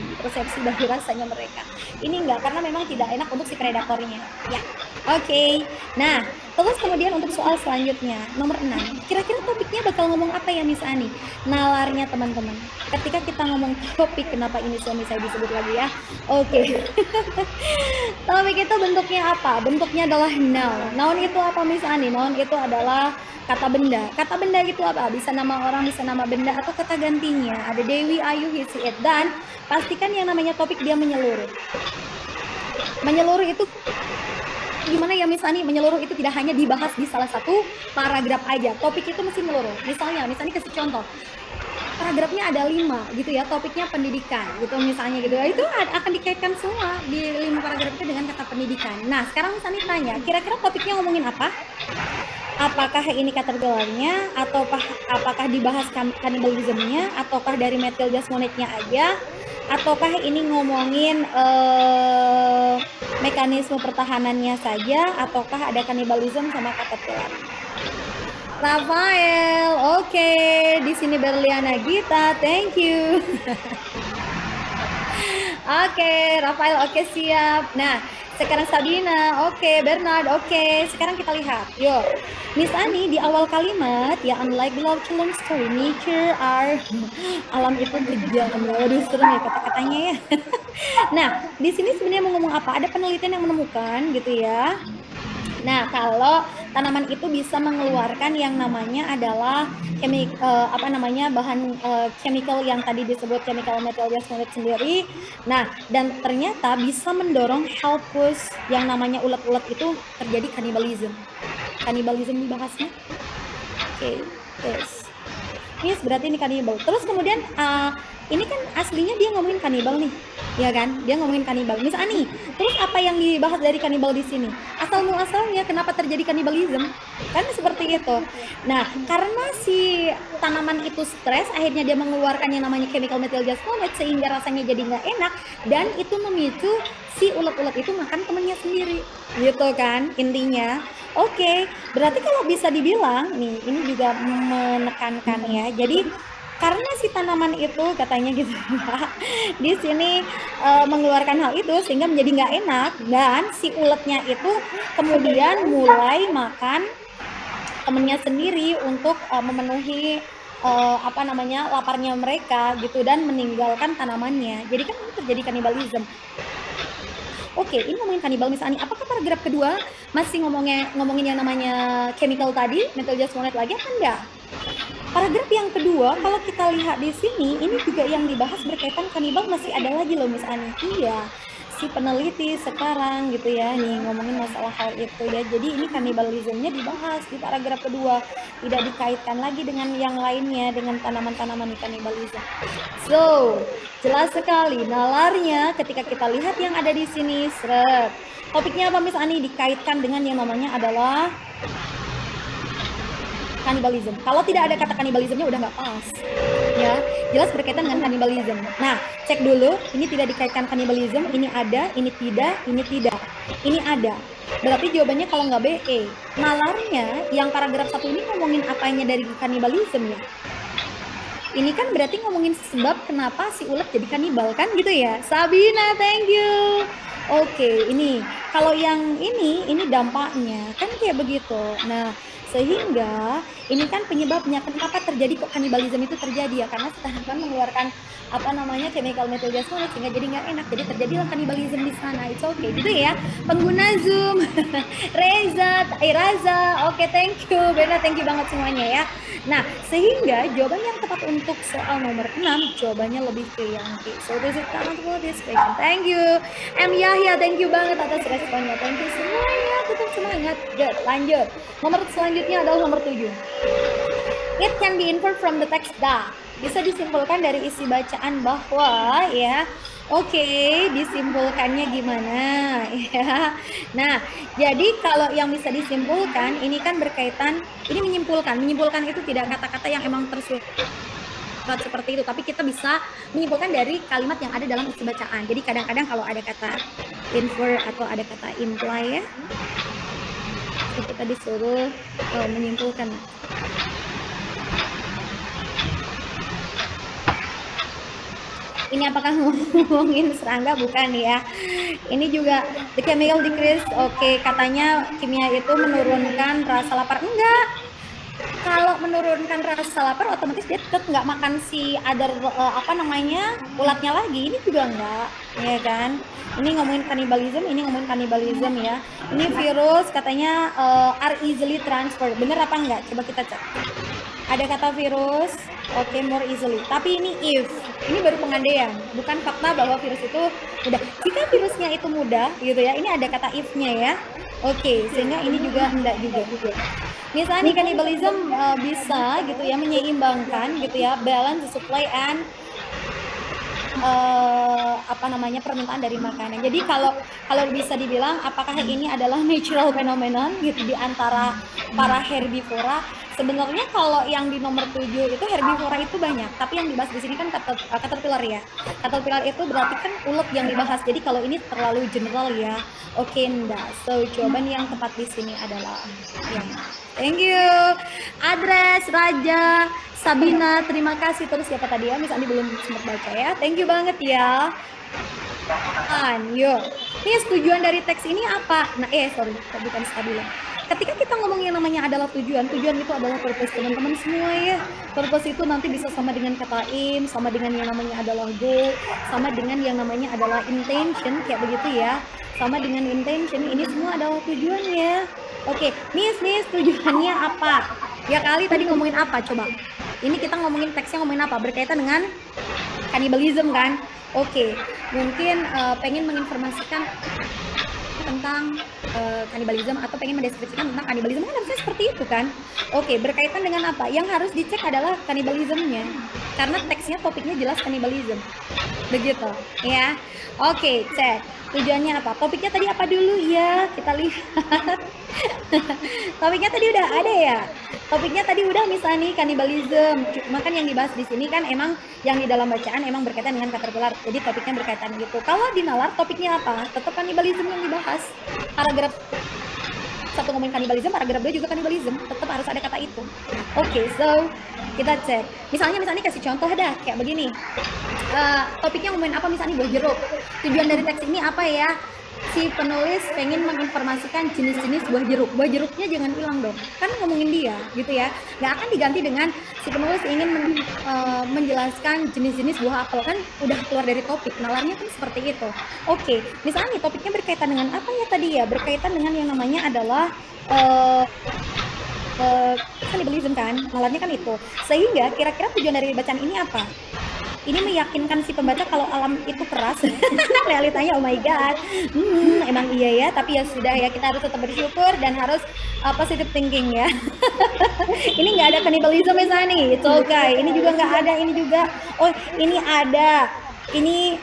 dari rasanya mereka. Ini enggak, karena memang tidak enak untuk si predatornya. Ya, oke. Nah, terus kemudian untuk soal selanjutnya, nomor 6. Kira-kira topiknya bakal ngomong apa ya Miss Ani? Nalarnya teman-teman. Ketika kita ngomong topik, kenapa ini suami saya disebut lagi ya? Oke. Topik itu bentuknya apa? Bentuknya adalah noun. Noun itu apa Miss Ani? Noun itu adalah kata benda. Kata benda itu apa? Bisa nama orang, bisa nama benda, atau kata gantinya. Ada Dewi, Ayu, he, she, it. Dan pastikan yang namanya topik dia menyeluruh. Menyeluruh itu gimana ya Miss Ani? Menyeluruh itu tidak hanya dibahas di salah satu paragraf aja. Topik itu mesti menyeluruh. Misalnya kasih contoh. Paragrafnya ada 5 gitu ya, topiknya pendidikan gitu misalnya gitu. Itu akan dikaitkan semua di 5 paragraf itu dengan kata pendidikan. Nah, sekarang Miss Ani tanya, kira-kira topiknya ngomongin apa? Apakah ini caterpillarnya, atau apakah dibahas cannibalismnya, ataukah dari methyl jasmonate-nya aja, ataukah ini ngomongin mekanisme pertahanannya saja, ataukah ada cannibalism sama caterpillar? Rafael, oke. Di sini Berliana Gita, thank you. Oke, Rafael, oke siap. Nah, sekarang Sabina, oke. Bernard, oke. Sekarang kita lihat, yuk. Miss Ani di awal kalimat, ya unlike love to learn story, nature are alam itu kejam. Waduh, serem ya kata-katanya ya. Nah, di sini sebenarnya mau ngomong apa? Ada penelitian yang menemukan gitu ya. Nah, kalau tanaman itu bisa mengeluarkan yang namanya adalah bahan chemical yang tadi disebut chemical methyl jasmonate sendiri. Nah, dan ternyata bisa mendorong helpus yang namanya ulat-ulat itu terjadi cannibalism. Cannibalism dibahasnya. Oke, yes. Yes, berarti ini kanibal. Terus kemudian ini kan aslinya dia ngomongin kanibal nih, ya kan? Dia ngomongin kanibal. Miss Ani, terus apa yang dibahas dari kanibal di sini? Asal muasalnya kenapa terjadi kanibalisme? Kan seperti itu. Nah, karena si tanaman itu stres, akhirnya dia mengeluarkan yang namanya chemical methyl jasmonate sehingga rasanya jadi nggak enak, dan itu memicu si ulat-ulat itu makan temennya sendiri, gitu kan intinya. Oke, berarti kalau bisa dibilang nih, ini juga menekankan ya. Jadi karena si tanaman itu katanya gitu ya, di sini mengeluarkan hal itu sehingga menjadi nggak enak, dan si uletnya itu kemudian mulai makan temennya sendiri untuk memenuhi laparnya mereka gitu, dan meninggalkan tanamannya. Jadi kan itu terjadi kanibalisme. Oke, ini ngomongin kanibal Miss Ani. Apakah paragraf kedua masih ngomongin yang namanya chemical tadi, methyl jasmonate lagi apa enggak? Paragraf yang kedua, kalau kita lihat di sini, ini juga yang dibahas berkaitan kanibal masih ada lagi loh Miss Ani. Iya. si peneliti sekarang gitu ya, nih ngomongin masalah hal itu ya. Jadi ini kanibalismenya dibahas di paragraf kedua, tidak dikaitkan lagi dengan yang lainnya, dengan tanaman-tanaman di kanibalisme. So, jelas sekali nalarnya ketika kita lihat yang ada di sini, seret. Topiknya apa Miss Ani? Dikaitkan dengan yang namanya adalah kanibalisme. Kalau tidak ada kata kanibalismenya udah nggak pas, ya. Jelas berkaitan dengan kanibalisme. Nah, cek dulu. Ini tidak dikaitkan kanibalisme. Ini ada, ini tidak, ini tidak. Ini ada. Berarti jawabannya kalau nggak B, E. Nalarnya yang paragraf 1 ini ngomongin apanya dari kanibalisme ya? Ini kan berarti ngomongin sebab kenapa si ulet jadi kanibal kan gitu ya. Sabina, thank you. Oke, ini kalau yang ini dampaknya kan kayak begitu. Nah, sehingga ini kan penyebabnya kenapa terjadi kok kanibalisme itu terjadi ya, karena setelah mengeluarkan apa namanya chemical methyl gas sehingga jadi nggak enak, jadi terjadilah kanibalisme di sana. It's okay gitu ya. Pengguna Zoom Raza, oke, thank you Bena, thank you banget semuanya ya. Nah, sehingga jawaban yang tepat untuk soal nomor 6 jawabannya lebih ke yang B. So this is count for this question. Thank you M Yahya, thank you banget atas responnya. Thank you semuanya, tetap semangat. Good, lanjut. Nomor selanjutnya adalah nomor 7. It can be inferred from the text that. Bisa disimpulkan dari isi bacaan bahwa ya. Oke, disimpulkannya gimana ya. Nah, jadi kalau yang bisa disimpulkan ini kan berkaitan, ini menyimpulkan itu tidak kata-kata yang emang tersurat seperti itu, tapi kita bisa menyimpulkan dari kalimat yang ada dalam isi bacaan. Jadi kadang-kadang kalau ada kata infer atau ada kata imply ya, kita disuruh menyimpulkan. Ini apakah ngomongin serangga? Bukan ya. Ini juga the chemical decrease. Oke, katanya kimia itu menurunkan rasa lapar. Enggak. Kalau menurunkan rasa lapar otomatis dia tetap nggak makan si ulatnya lagi. Ini juga enggak, ya kan? Ini ngomongin kanibalisme ya. Ini virus katanya are easily transferred. Bener apa enggak? Coba kita cek. Ada kata virus, oke, more easily. Tapi ini if, ini baru pengandaian, bukan fakta bahwa virus itu mudah. Jika virusnya itu mudah, gitu ya, ini ada kata if-nya ya. Oke, sehingga ini juga enggak juga. Misalnya kanibalisme bisa gitu ya menyeimbangkan gitu ya, balance the supply and permintaan dari makanan. Jadi kalau bisa dibilang apakah ini adalah natural phenomenon gitu di antara para herbivora. Sebenarnya kalau yang di nomor 7 itu herbivora itu banyak, tapi yang dibahas di sini kan caterpillar ya. Caterpillar itu berarti kan ulet yang dibahas. Jadi kalau ini terlalu general ya. Oke, enggak. So jawaban yang tepat di sini adalah yang thank you. Adres Raja Sabina, terima kasih. Terus siapa tadi ya? Miss Andi belum sempat baca ya. Thank you banget ya. Yuk. Nih, tujuan dari teks ini apa? Nah, bukan stabila. Ketika kita ngomong yang namanya adalah tujuan itu adalah purpose teman-teman semua ya. Purpose itu nanti bisa sama dengan kata aim, sama dengan yang namanya adalah goal, sama dengan yang namanya adalah intention, kayak begitu ya. Sama dengan intention, ini semua adalah tujuannya. Oke, Miss, tujuannya apa? Ya kali tadi ngomongin apa coba? Ini kita ngomongin teksnya ngomongin apa? Berkaitan dengan kanibalisme kan? Oke, mungkin pengen menginformasikan tentang kanibalisme atau pengen mendeskripsikan tentang kanibalisme kan harusnya seperti itu kan. Oke, berkaitan dengan apa? Yang harus dicek adalah kanibalismenya, karena teksnya topiknya jelas kanibalisme, begitu ya. Oke, cek tujuannya apa. Topiknya tadi apa dulu ya, kita lihat. Topiknya tadi udah ada ya. Topiknya tadi udah misalnya kanibalisme. Cuma kan yang dibahas di sini kan emang yang di dalam bacaan emang berkaitan dengan caterpillar. Jadi topiknya berkaitan gitu. Kalau di nalar topiknya apa? Tetap kanibalisme yang dibahas. Paragraf 1 ngomongin kanibalisme, paragraf 2 juga kanibalisme. Tetap harus ada kata itu. Oke, so kita cek. Misalnya kasih contoh dah kayak begini. Topiknya ngomongin apa misalnya buah jeruk. Tujuan dari teks ini apa ya? Si penulis pengen menginformasikan jenis-jenis buah jeruk. Buah jeruknya jangan hilang dong. Kan ngomongin dia gitu ya. Nggak akan diganti dengan si penulis ingin menjelaskan jenis-jenis buah apel, kan udah keluar dari topik. Nalarnya kan seperti itu. Oke, misalnya topiknya berkaitan dengan apa ya tadi ya? Berkaitan dengan yang namanya adalah kanibalisme kan. Nalarnya kan itu. Sehingga kira-kira tujuan dari bacaan ini apa? Ini meyakinkan si pembaca kalau alam itu keras. Realitanya oh my god. Emang iya ya, tapi ya sudah ya, kita harus tetap bersyukur dan harus positive thinking ya. Ini nggak ada cannibalism ya Sani, it's okay. Ini juga nggak ada, ini juga. Oh, ini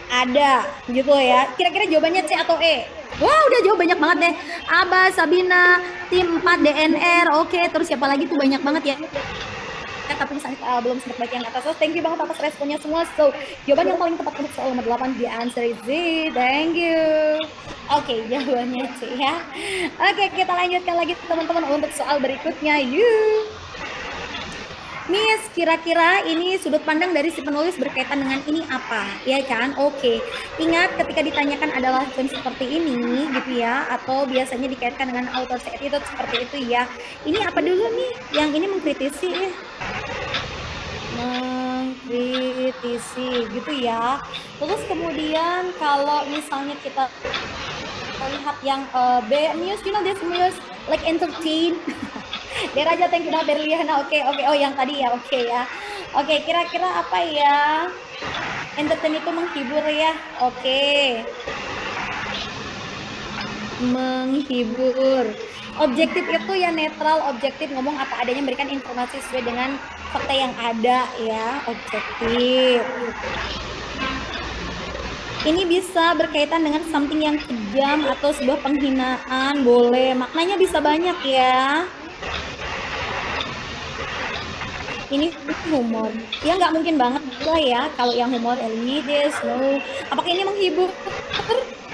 ada gitu ya. Kira-kira jawabannya C atau E? Wah, udah jawab banyak banget deh. Aba, Sabina, tim 4 DNR. Oke, terus siapa lagi tuh, banyak banget ya. Tapi misalnya belum sempat baca yang atas. So, thank you banget atas responnya semua. So, jawaban yang paling tepat untuk soal nomor 8 the answer is Z. Thank you. Oke, jawabannya C ya. Oke, kita lanjutkan lagi teman-teman untuk soal berikutnya. Yuk. Miss, kira-kira ini sudut pandang dari si penulis berkaitan dengan ini apa? Ya kan? Oke. Ingat ketika ditanyakan adalah term seperti ini gitu ya, atau biasanya dikaitkan dengan author's attitude seperti itu ya. Ini apa dulu nih? Yang ini mengkritisi gitu ya. Terus kemudian kalau misalnya kita lihat yang B, Muse, you know this Muse, like entertain. Deraja, thank you banget Berliana. Oke. Oh, yang tadi ya, oke ya. Oke, kira-kira apa ya? Entertain itu menghibur ya. Oke. Menghibur. Objektif itu ya netral, objektif, ngomong apa adanya, memberikan informasi sesuai dengan fakta yang ada ya, objektif. Ini bisa berkaitan dengan something yang kejam atau sebuah penghinaan, boleh. Maknanya bisa banyak ya. Ini humor. Ya nggak mungkin banget lah ya kalau yang humor this, no. Apakah ini menghibur?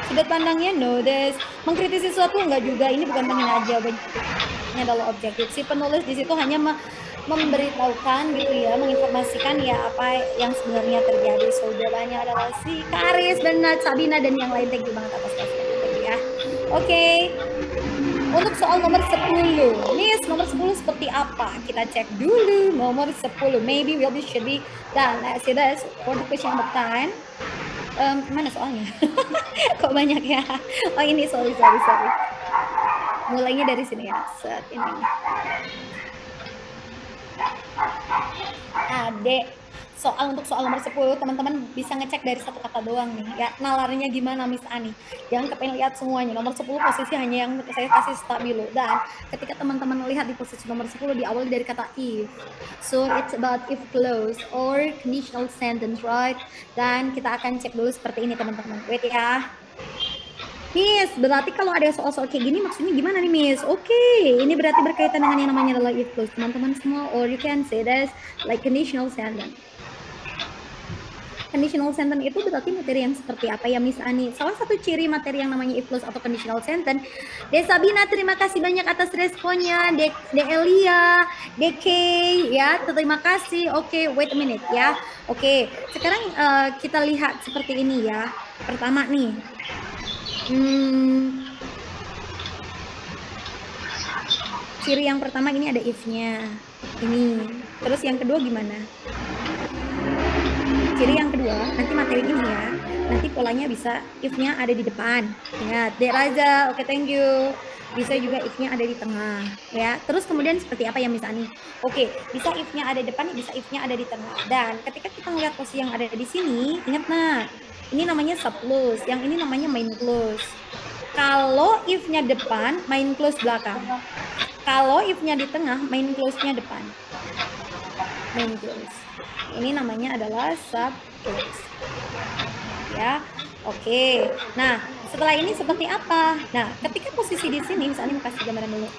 Sudut pandangnya no this. Mengkritisi sesuatu enggak juga. Ini bukan menghina aja, ini adalah objektif. Si penulis di situ hanya memberitahukan gitu ya, menginformasikan ya apa yang sebenarnya terjadi. So, jawabannya adalah si Karis, benar, Sabina dan yang lain. Thank you banget atas kasih ya. Oke. Untuk soal nomor 10, Miss, nomor 10 seperti apa? Kita cek dulu nomor 10. Maybe should be done. Let's see this for the question number 10. Mana soalnya? Kok banyak ya? Oh ini, sorry. Mulainya dari sini ya. Set ini. Adek. Untuk soal nomor 10, teman-teman bisa ngecek dari satu kata doang nih ya, nalarnya gimana Miss Ani. Jangan kepengen lihat semuanya. Nomor 10 posisi hanya yang saya kasih stabilo, dan ketika teman-teman melihat di posisi nomor 10 diawali dari kata if, so it's about if clause or conditional sentence, right? Dan kita akan cek dulu seperti ini teman-teman. Wait ya. Miss, berarti kalau ada soal-soal kayak gini maksudnya gimana nih Miss? Oke, ini berarti berkaitan dengan yang namanya adalah if clause teman-teman semua, or you can say this like conditional sentence. Conditional sentence itu berarti materi yang seperti apa ya Miss Ani? Salah satu ciri materi yang namanya if clause atau conditional sentence. De Sabina, terima kasih banyak atas responnya. De Elia, DK ya, terima kasih. Oke, wait a minute ya. Oke, sekarang kita lihat seperti ini ya. Pertama nih. Ciri yang pertama ini ada if-nya. Ini. Terus yang kedua gimana? Ciri yang kedua, nanti materi ini ya, nanti polanya bisa if-nya ada di depan. Ingat, Dek Raza, oke, thank you. Bisa juga if-nya ada di tengah, ya. Terus kemudian seperti apa ya Miss Ani? Oke, bisa if-nya ada di depan, bisa if-nya ada di tengah. Dan ketika kita melihat posisi yang ada di sini, ingat nah, ini namanya sub clause, yang ini namanya main clause. Kalau if-nya depan, main clause belakang. Kalau if-nya di tengah, main clause-nya depan. Main clause. Ini namanya adalah sub clause. Ya, oke. Nah, setelah ini seperti apa? Nah, ketika posisi di sini, misalnya kasih gambaran dulu.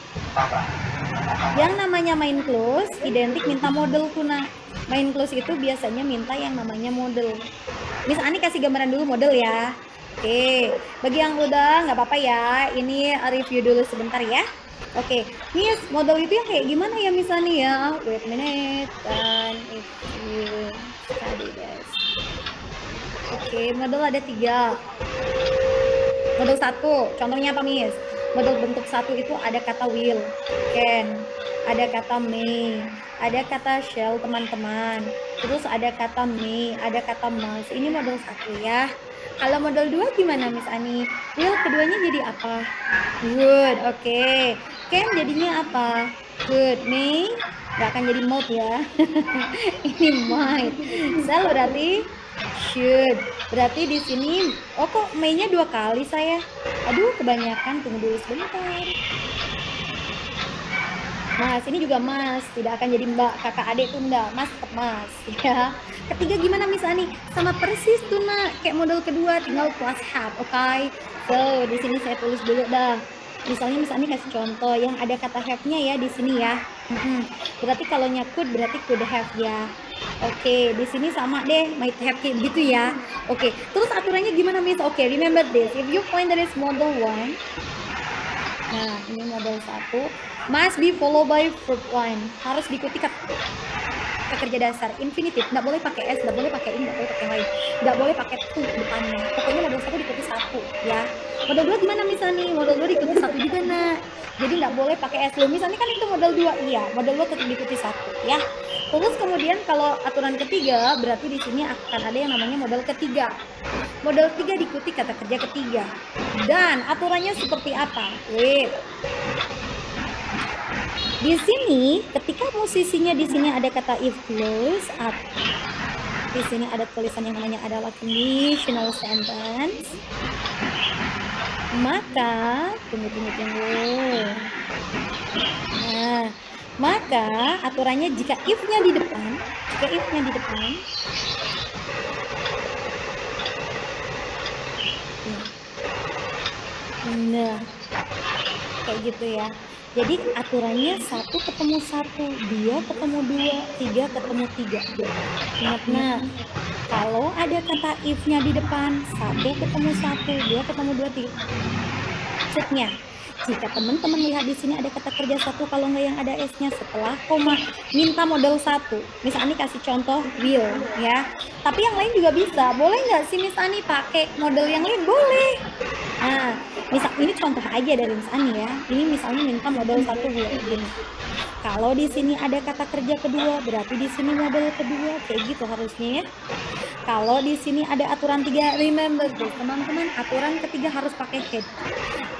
Yang namanya main clause identik minta model tuna. Main clause itu biasanya minta yang namanya model. Miss Ani kasih gambaran dulu model ya. Oke, bagi yang udah nggak apa-apa ya. Ini review dulu sebentar ya. Oke, Miss, model itu yang kayak gimana ya misalnya ya? Wait a minute, dan if you study this. Oke, model ada 3. Model 1, contohnya apa Miss? Model bentuk 1 itu ada kata will, can, ada kata may, ada kata shall teman-teman. Terus ada kata may, ada kata must. Ini model 1 ya. Kalau model 2 gimana Miss Ani? Will keduanya jadi apa? Would, oke. Can jadinya apa? Could, may, nggak akan jadi might ya. Ini might. Shall berarti should. Berarti di sini, oh kok may-nya 2 kali saya? Aduh, kebanyakan. Tunggu dulu sebentar. Mas, ini juga mas, tidak akan jadi mbak, kakak adik tuh enggak, mas tetap mas, ya. Ketiga gimana Miss Ani? Sama persis tuh nak, kayak model kedua, tinggal plus have, oke? So, di sini saya tulis dulu dah. Misalnya Miss Ani kasih contoh yang ada kata have-nya ya di sini ya. Berarti kalau could berarti could have ya. Oke, di sini sama deh, might have kayak gitu ya. Oke, terus aturannya gimana Miss? Oke, remember this. If you find that is model 1, nah ini model 1, must be followed by verb 1. Harus diikuti kata kerja dasar infinitif, nggak boleh pakai s, nggak boleh pakai in, nggak boleh pakai lain, nggak boleh pakai to depannya. Pokoknya model 1 diikuti 1 ya. Model 2 gimana misalnya? Model 2 diikuti 1 juga nak. Jadi nggak boleh pakai s. Loh misalnya kan itu model 2, iya. Model 2 tetap diikuti 1 ya. Terus kemudian kalau aturan ketiga berarti di sini akan ada yang namanya model ketiga. Model 3 diikuti kata kerja ketiga. Dan aturannya seperti apa? Wait. Di sini ketika posisinya di sini ada kata if clause, di sini ada tulisan yang namanya adalah conditional sentence, maka tunggu. Nah, maka aturannya jika if-nya di depan, nah kayak gitu ya. Jadi aturannya 1 ketemu 1, 2 ketemu 2, 3 ketemu 3. Ingat nah, kalau ada kata if-nya di depan, 1 ketemu 1, 2 ketemu 2, 3. Maksudnya, jika teman-teman lihat di sini ada kata kerja 1, kalau nggak yang ada s-nya setelah koma, minta model 1. Miss Ani kasih contoh will ya. Tapi yang lain juga bisa. Boleh nggak sih Miss Ani pakai model yang lain? Boleh. Nah, misal ini contoh aja dari Miss Ani ya. Ini misalnya minta model 1 will gini. Kalau di sini ada kata kerja kedua, berarti di sini model kedua, kayak gitu harusnya ya. Kalau di sini ada aturan 3, remember guys, teman-teman, aturan ketiga harus pakai head.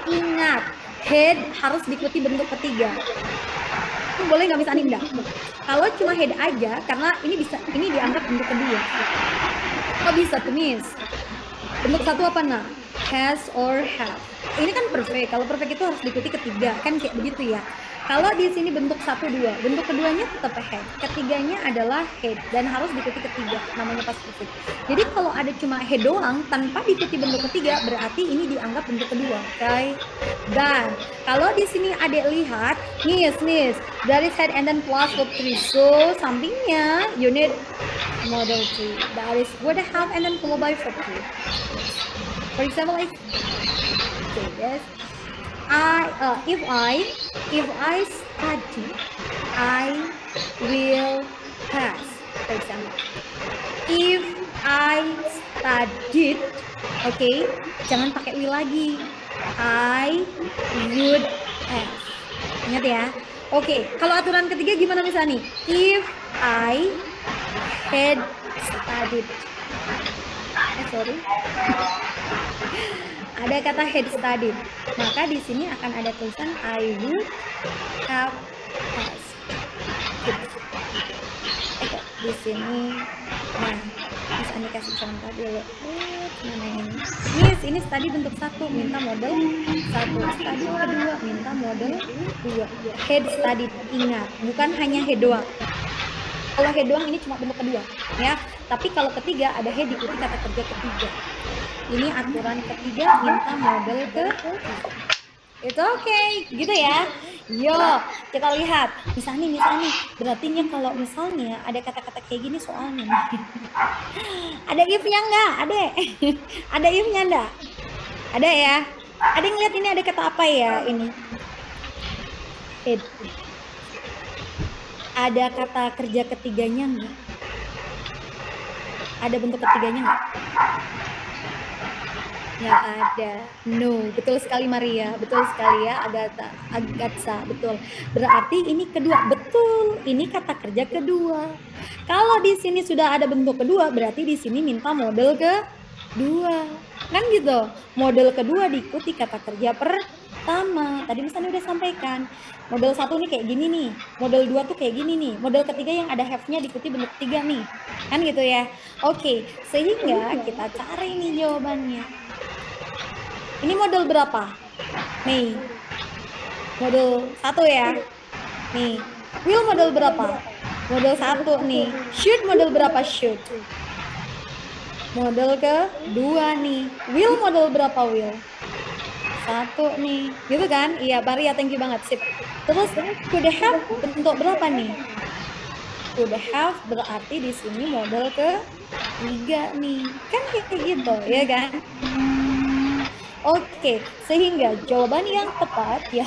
Ingat, head harus diikuti bentuk ketiga. Boleh nggak Miss Ani? Enggak. Kalau cuma head aja, karena ini dianggap bentuk kedua. Kok bisa tuh Miss? Bentuk satu apa nak? Has or have. Ini kan perfect. Kalau perfect itu harus diikuti ketiga, kan kayak begitu ya. Kalau di sini bentuk 1, 2, bentuk keduanya tetap head, ketiganya adalah head dan harus diikuti ketiga, namanya past perfect. Jadi kalau ada cuma head doang tanpa diikuti bentuk ketiga, berarti ini dianggap bentuk kedua, okay? Dan kalau di sini adik lihat, nis, there is head and then plus verb 3. So sampingnya you need model 3. That is would have and then followed by verb 3. For example, yes. If I study, I will pass. For example, if I studied, okay, jangan pakai will lagi. I would pass. Ingat ya. Oke, kalau aturan ketiga gimana misalnya nih? If I had studied. Sorry. Ada kata had studied, maka di sini akan ada tulisan I would have passed. Di sini, nah, Miss Ani kasih contoh dulu. Mana ini? Yes, ini study bentuk 1, minta model 1. Study kedua, minta model 2. Had studied, ingat, bukan hanya head doang. Kalau head doang ini cuma bentuk kedua, ya. Tapi kalau ketiga ada head diikuti kata kerja ketiga. Ini aturan ketiga, minta model ke. Itu oke, gitu ya. Yo, kita lihat. Misalnya, berarti kalau misalnya ada kata-kata kayak gini soalnya. Ada if-nya nggak? Ada if-nya nggak? Ada ya? Ada yang lihat ini ada kata apa ya ini? Head. Ada kata kerja ketiganya nggak? Ada bentuk ketiganya nggak? Nggak ada. No, betul sekali Maria, betul sekali ya Agatsa, betul. Berarti ini kedua, betul. Ini kata kerja kedua. Kalau di sini sudah ada bentuk kedua, berarti di sini minta model kedua. Kan gitu. Model kedua diikuti kata kerja pertama. pertama. Tadi misalnya udah sampaikan. Model 1 nih kayak gini nih. Model 2 tuh kayak gini nih. Model ketiga yang ada have-nya diikuti bentuk 3 nih. Kan gitu ya. Oke, sehingga kita cari nih jawabannya. Ini model berapa? Nih. Model 1 ya. Nih. Will model berapa? Model 1 nih. Should model berapa? Should. Model kedua nih. Will model berapa? Will. 1 nih. Gitu kan? Iya, Maria, thank you banget. Sip. Terus could have bentuk berapa nih? Could have berarti di sini model ketiga nih. Kan kayak gitu, ya kan? Oke, sehingga jawaban yang tepat ya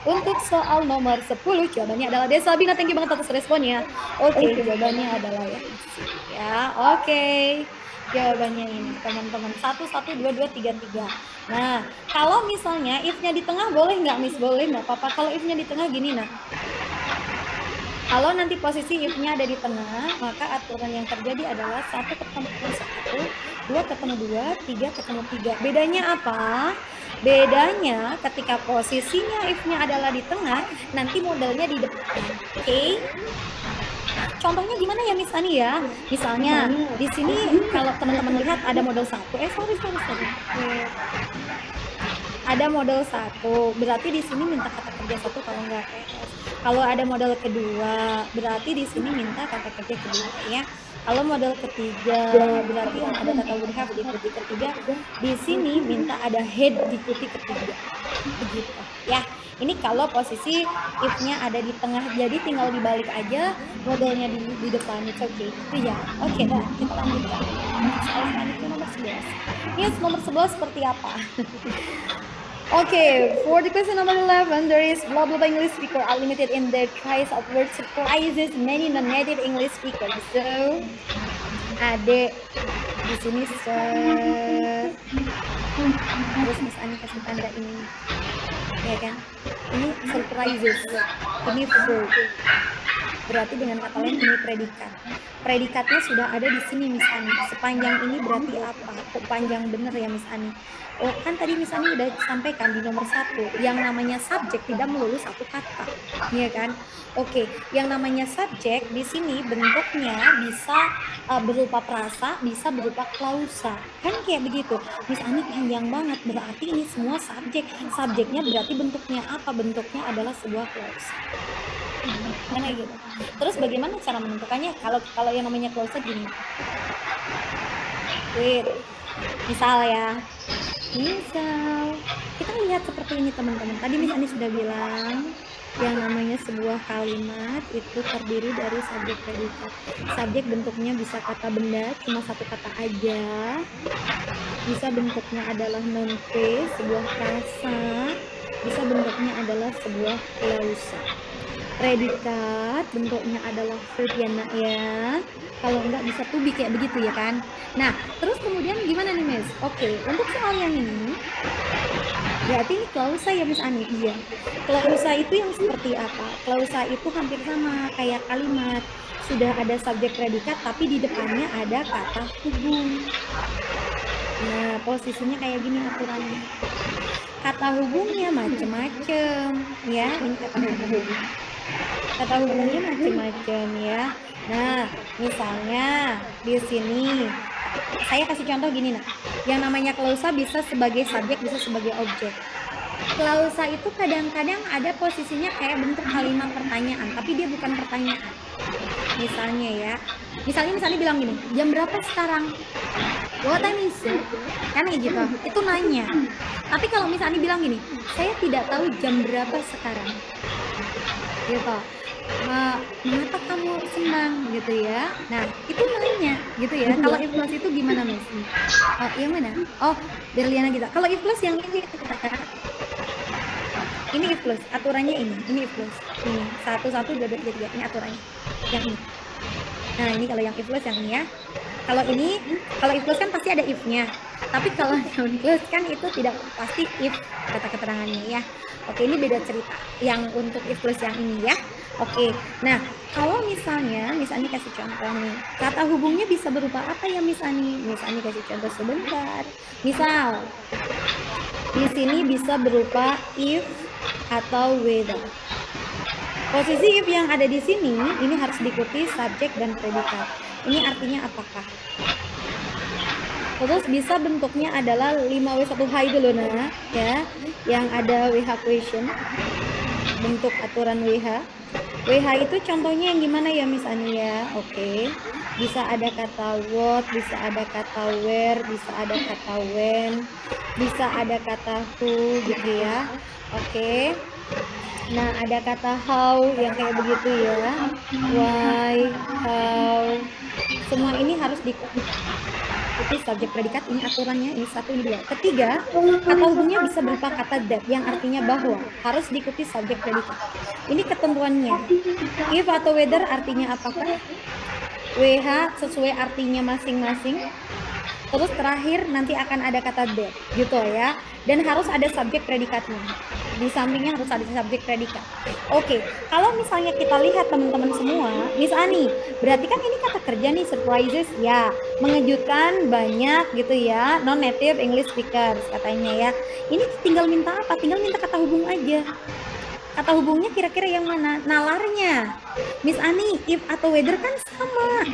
untuk soal nomor 10 jawabannya adalah Desa Bina. Thank you banget atas responnya. Oke, jawabannya adalah ya. Oke. Jawabannya ini teman-teman 1 1 2 2 3 3. Nah, kalau misalnya if-nya di tengah boleh nggak Miss? Boleh, nggak apa-apa. Kalau if-nya di tengah gini nah. Kalau nanti posisi if-nya ada di tengah, maka aturan yang terjadi adalah 1 ketemu 1, 2 ketemu 2, 3 ketemu 3. Bedanya apa? Bedanya ketika posisinya if-nya adalah di tengah, nanti modelnya di depan. Oke? Contohnya gimana ya Miss Ani ya? Misalnya di sini kalau teman-teman lihat ada model 1. Sorry. Ada model 1, berarti di sini minta kata kerja 1 kalau nggak PS. Kalau ada model kedua, berarti di sini minta kata kerja kedua ya. Kalau model ketiga, berarti yang ada kata would have diikuti ketiga. Di sini minta ada head diikuti ketiga. Begitu ya. Ini kalau posisi if-nya ada di tengah, jadi tinggal dibalik aja modelnya di depan. Oke, itu ya. Oke, nah kita lanjutkan. Soal selanjutnya nomor 11. Yes, nomor 11 seperti apa? Okay, for the question number 11, there is blah blah blah English speaker are limited in their choice of word surprises many non-native English speakers. So, Ade di sini terus Miss Ani kasih tanda ini, ya kan? Ini surprises, ini verb. Berarti dengan kata lain ini predikat. Predikatnya sudah ada di sini Miss Ani. Sepanjang ini berarti apa? Kok panjang bener ya Miss Ani? Oh kan tadi Miss Ani udah sampaikan di nomor 1, yang namanya subjek tidak melulu satu kata, ya kan? Oke, yang namanya subjek di sini bentuknya bisa berupa prasa, bisa berupa klausa, kan kayak begitu. Miss Ani panjang banget, berarti ini semua subjek. Subjeknya berarti bentuknya apa? Bentuknya adalah sebuah klausa. Mana gitu. Terus bagaimana cara menentukannya? Kalau yang namanya klausa gini. Wait. Misal ya. Misal kita lihat seperti ini teman-teman. Tadi Miss Ani sudah bilang yang namanya sebuah kalimat itu terdiri dari subjek predikat. Subjek bentuknya bisa kata benda, cuma satu kata aja. Bisa bentuknya adalah noun phrase, sebuah frasa. Bisa bentuknya adalah sebuah klausa. Predikat bentuknya adalah verb ya nak ya. Kalau enggak bisa to be kayak begitu ya kan. Nah terus kemudian gimana nih Miss? Oke, untuk soal yang ini berarti ini klausa ya Miss Ani. Iya, klausa itu yang seperti apa? Klausa itu hampir sama kayak kalimat, sudah ada subjek predikat tapi di depannya ada kata hubung. Nah posisinya kayak gini aturannya. Kata hubungnya macem-macem ya. Ini kata hubung. Kata hubungnya macam-macam ya. Nah, misalnya di sini saya kasih contoh gini nah. Yang namanya klausa bisa sebagai subjek, bisa sebagai objek. Klausa itu kadang-kadang ada posisinya kayak bentuk kalimat pertanyaan, tapi dia bukan pertanyaan. Misalnya ya. Misalnya bilang gini, jam berapa sekarang? What time is it? Kan kayak gitu. Itu nanya. Tapi kalau misalnya bilang gini, saya tidak tahu jam berapa sekarang. Gitu. Mengapa kamu senang gitu ya? Nah itu nanya gitu ya. Kalau if plus itu gimana Miss? Yang mana? Oh Berliana gitu. Kalau if plus yang ini if plus aturannya ini if plus ini 1 1 2 2 3 ini aturannya yang ini. Nah ini kalau yang if plus yang ini ya. Kalau if plus kan pasti ada if-nya. Tapi kalau non plus kan itu tidak pasti if kata keterangannya ya. Oke, ini beda cerita yang untuk if plus yang ini ya. Oke, nah kalau misalnya Miss Ani kasih contoh nih, kata hubungnya bisa berupa apa ya Miss Ani? Miss Ani kasih contoh sebentar. Misal, Di sini bisa berupa if atau whether. Posisi if yang ada di sini ini harus diikuti subjek dan predikat. Ini artinya apakah. Terus bisa bentuknya adalah 5W1H itu loh nah, ya, yang ada WH question, bentuk aturan WH. WH itu contohnya yang gimana ya Miss Ani ya? Oke. Bisa ada kata what, bisa ada kata where, bisa ada kata when, bisa ada kata who gitu ya. Oke. Nah, ada kata how yang kayak begitu ya. Why, how. Semua ini harus diikuti subjek predikat, ini aturannya, ini 1, ini 2. Ketiga, kata hubungnya bisa berupa kata that yang artinya bahwa, harus diikuti subjek predikat. Ini ketentuannya. If atau whether artinya apakah, WH sesuai artinya masing-masing. Terus terakhir nanti akan ada kata that gitu ya, dan harus ada subjek predikatnya. Di sampingnya harus ada subjek predikat. Oke, kalau misalnya kita lihat teman-teman semua, Miss Ani, berarti kan ini kata kerja nih, surprises ya, mengejutkan banyak gitu ya, non native English speakers katanya ya. Ini tinggal minta apa? Tinggal minta kata hubung aja. Kata hubungnya kira-kira yang mana? Nalarnya. Miss Ani, if atau whether kan sama.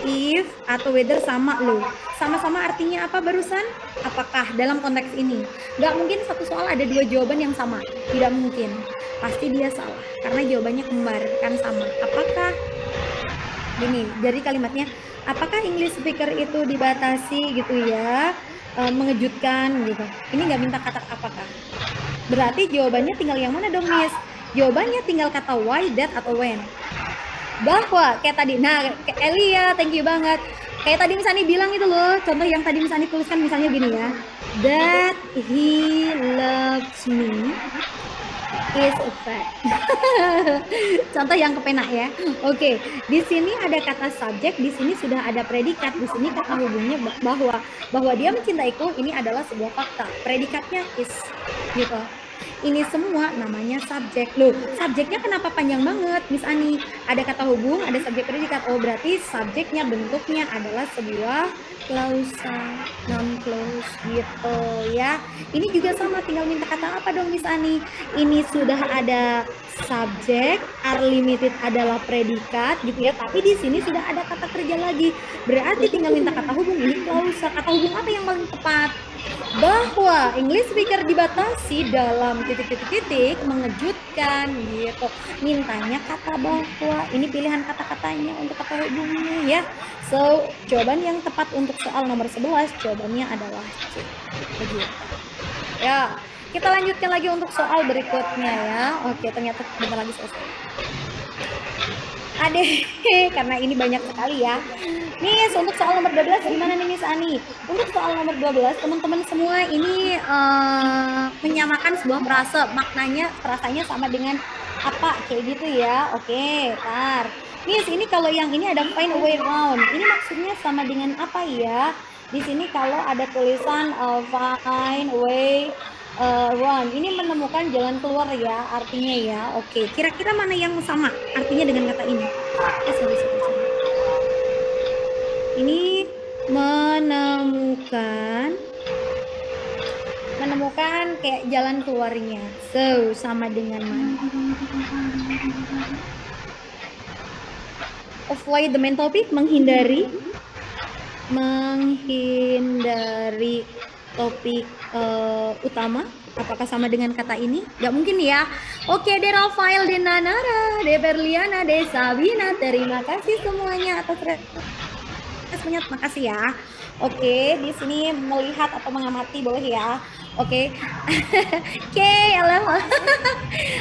If atau whether sama loh. Sama-sama artinya apa barusan? Apakah dalam konteks ini? Nggak mungkin satu soal ada 2 jawaban yang sama. Tidak mungkin. Pasti dia salah. Karena jawabannya kembar, kan sama. Apakah? Gini, dari kalimatnya, apakah English speaker itu dibatasi gitu ya? Mengejutkan gitu. Ini nggak minta kata apakah. Berarti jawabannya tinggal yang mana dong, Miss? Jawabannya tinggal kata why, that, atau when. Bahwa kayak tadi, nah Elia, thank you banget. Kayak tadi misalnya bilang itu loh, contoh yang tadi misalnya tuliskan misalnya gini ya, that he loves me is a fact. Contoh yang kepenak ya. Oke, di sini ada kata subjek, di sini sudah ada predikat, di sini kata hubungnya bahwa dia mencintaiku, ini adalah sebuah fakta. Predikatnya is gitu. Ini semua namanya subjek. Loh, subjeknya kenapa panjang banget, Miss Ani? Ada kata hubung, ada subjek predikat. Oh, berarti subjeknya bentuknya adalah sebuah klausa, non clause gitu ya. Ini juga sama, tinggal minta kata apa dong, Miss Ani? Ini sudah ada subjek, are limited adalah predikat gitu ya. Tapi di sini sudah ada kata kerja lagi. Berarti tinggal minta kata hubung, ini klausa. Kata hubung apa yang paling tepat? Bahwa English speaker dibatasi dalam titik-titik mengejutkan gitu. Mintanya kata bahwa, ini pilihan kata-katanya untuk kata hubungnya ya. So, jawaban yang tepat untuk soal nomor 11 jawabannya adalah C. Begitu. Ya, kita lanjutkan lagi untuk soal berikutnya ya. Oke, ternyata bentar lagi selesai. Adeh, karena ini banyak sekali ya. Miss, untuk soal nomor 12 gimana nih Miss Ani? Untuk soal nomor 12, teman-teman semua ini menyamakan sebuah frase, maknanya frasanya sama dengan apa, kayak gitu ya. Oke, tar. Miss, ini kalau yang ini ada find a way round. Ini maksudnya sama dengan apa ya? Di sini kalau ada tulisan find a way Ron, ini menemukan jalan keluar ya, artinya ya. Oke, kira-kira mana yang sama artinya dengan kata ini? Sorry. Ini menemukan kayak jalan keluarnya. So, sama dengan mana? Avoid the main topic, menghindari topik utama. Apakah sama dengan kata ini? Gak mungkin ya. Oke, de Rafael, de Nanara, de Berliana, de Sabina, terima kasih semuanya atas responnya. Terima kasih ya. Oke, di sini melihat atau mengamati boleh ya. Oke. Oke,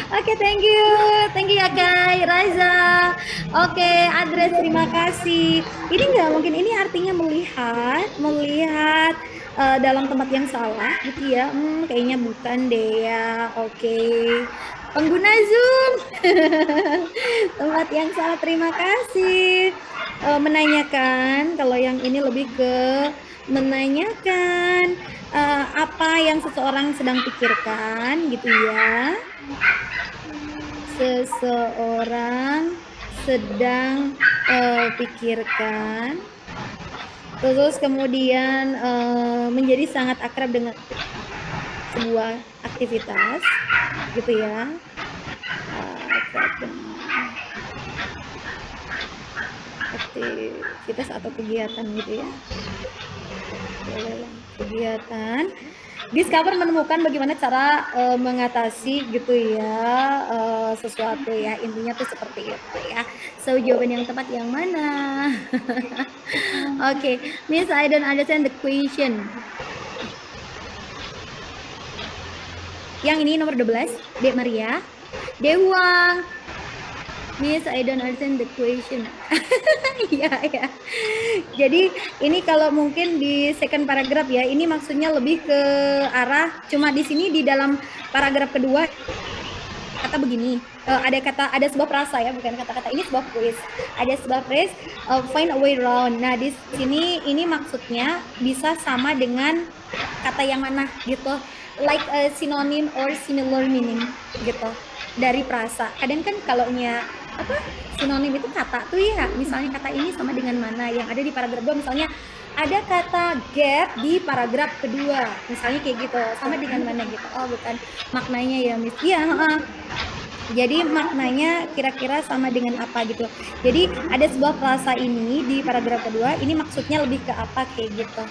Oke, thank you ya Kak Raza. Oke, address, terima kasih. Ini nggak mungkin, ini artinya melihat dalam tempat yang salah gitu ya. Kayaknya bukan deh ya. Oke. Pengguna Zoom. Tempat yang salah, terima kasih. Menanyakan, kalau yang ini lebih ke menanyakan apa yang seseorang sedang pikirkan gitu ya. Seseorang sedang pikirkan, terus kemudian menjadi sangat akrab dengan sebuah aktivitas gitu ya. Aktivitas atau kegiatan gitu ya. Kegiatan. Discover menemukan bagaimana cara mengatasi gitu ya sesuatu ya, intinya tuh seperti itu ya. So jawaban yang tepat yang mana? Oke, Miss, I don't understand the question. Yang ini nomor 12, Dek Maria. Dewang. Miss, I don't understand the question. Iya, ya. Jadi ini kalau mungkin di second paragraph ya, ini maksudnya lebih ke arah, cuma di sini di dalam paragraf kedua kata begini, ada sebuah frasa ya, bukan kata-kata, ini sebuah phrase. Ada sebuah phrase, find a way around. Nah di sini ini maksudnya bisa sama dengan kata yang mana gitu, like a synonym or similar meaning gitu dari frasa. Kadang kan kalaunya apa sinonim itu kata tuh ya, misalnya kata ini sama dengan mana yang ada di paragraf 2, misalnya ada kata get di paragraf kedua, misalnya kayak gitu, sama dengan mana gitu. Oh bukan maknanya ya Miss, iya jadi maknanya kira-kira sama dengan apa gitu. Jadi ada sebuah frasa ini di paragraf kedua, ini maksudnya lebih ke apa kayak gitu,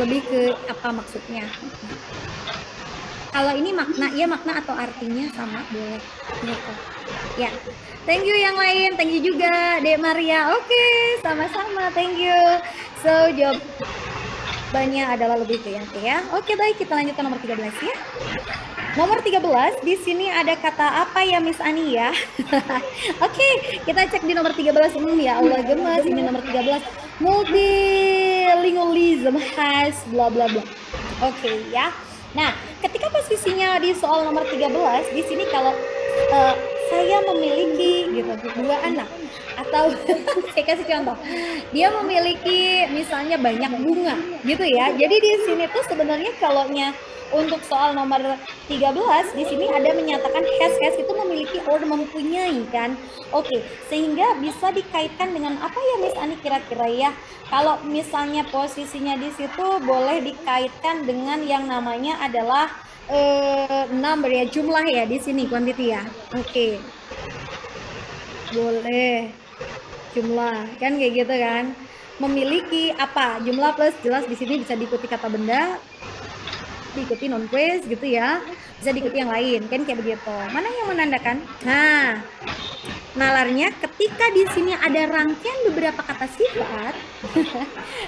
lebih ke apa maksudnya. Kalau ini makna atau artinya sama boleh gitu ya. Thank you yang lain, thank you juga Dek Maria. Oke, sama-sama, thank you. So jawabannya adalah lebih ke yang ya. Oke, baik, kita lanjutkan nomor 13 ya. Nomor 13, di sini ada kata apa ya Miss Ani ya? Oke, kita cek di nomor 13 ini ya. Allah gemes, ini nomor 13. Multilingualism has bla bla bla. Oke ya. Nah, ketika posisinya di soal nomor 13, di sini kalau saya memiliki gitu 2 anak, atau saya kasih contoh, dia memiliki misalnya banyak bunga gitu ya. Jadi di sini tuh sebenarnya kalaunya untuk soal nomor 13 di sini ada menyatakan has itu memiliki or mempunyai kan. Oke, sehingga bisa dikaitkan dengan apa ya Miss Ani kira-kira ya? Kalau misalnya posisinya di situ boleh dikaitkan dengan yang namanya adalah number ya, jumlah ya di sini, quantity ya. Oke. Boleh. Jumlah kan kayak gitu kan. Memiliki apa? Jumlah plus jelas di sini bisa diikuti kata benda, diikuti non phrase gitu ya, bisa diikuti yang lain kan kayak begitu. Mana yang menandakan? Nah, nalarnya ketika di sini ada rangkaian beberapa kata sifat.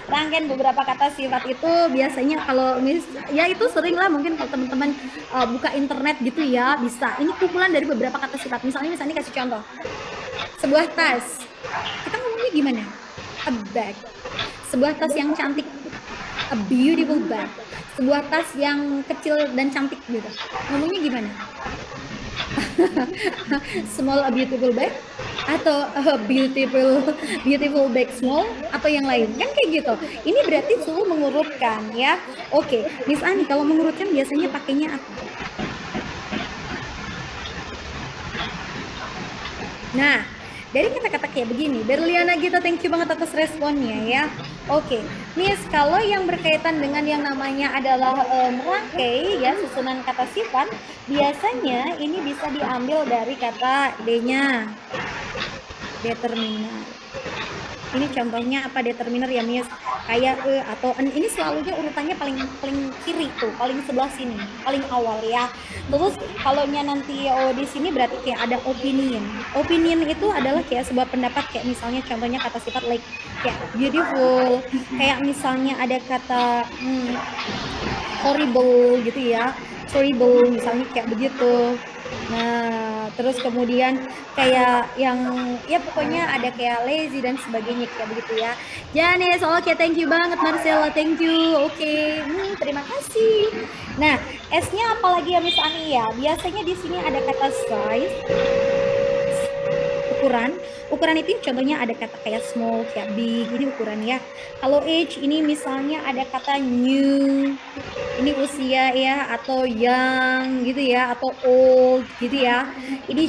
Rangkaian beberapa kata sifat itu biasanya kalau ya itu sering lah mungkin kalau teman-teman buka internet gitu ya, bisa. Ini kumpulan dari beberapa kata sifat. Misalnya kasih contoh. Sebuah tas. Kita ngomongnya gimana? A bag. Sebuah tas yang cantik. A beautiful bag. Sebuah tas yang kecil dan cantik gitu. Ngomongnya gimana? Small a beautiful bag atau a beautiful bag small atau yang lain kan kayak gitu. Ini berarti suruh mengurutkan ya. Oke, Miss Ani kalau mengurutkan biasanya pakainya apa? Nah, dari kata-kata kayak begini, Berliana Gita, thank you banget atas responnya ya. Oke, Miss, kalau yang berkaitan dengan yang namanya adalah merangkai ya, susunan kata sifat, biasanya ini bisa diambil dari kata D-nya, determiner. Ini contohnya apa determiner ya Miss? Kayak atau n, ini selalunya urutannya paling kiri tuh, paling sebelah sini, paling awal ya. Terus kalau nanti di sini berarti kayak ada opinion. Opinion itu adalah kayak sebuah pendapat, kayak misalnya contohnya kata sifat like kayak beautiful, kayak misalnya ada kata horrible gitu ya. Horrible misalnya kayak begitu. Nah, terus kemudian kayak yang ya pokoknya ada kayak lazy dan sebagainya kayak begitu ya. Janes, oke, thank you banget Marcella, thank you. Oke, terima kasih. Nah, S-nya apalagi ya Miss Ani ya? Biasanya di sini ada kata size, ukuran. Ukuran itu contohnya ada kata kayak small, kayak big, ini ukuran ya. Kalau age ini misalnya ada kata new, ini usia ya, atau young gitu ya, atau old gitu ya. Ini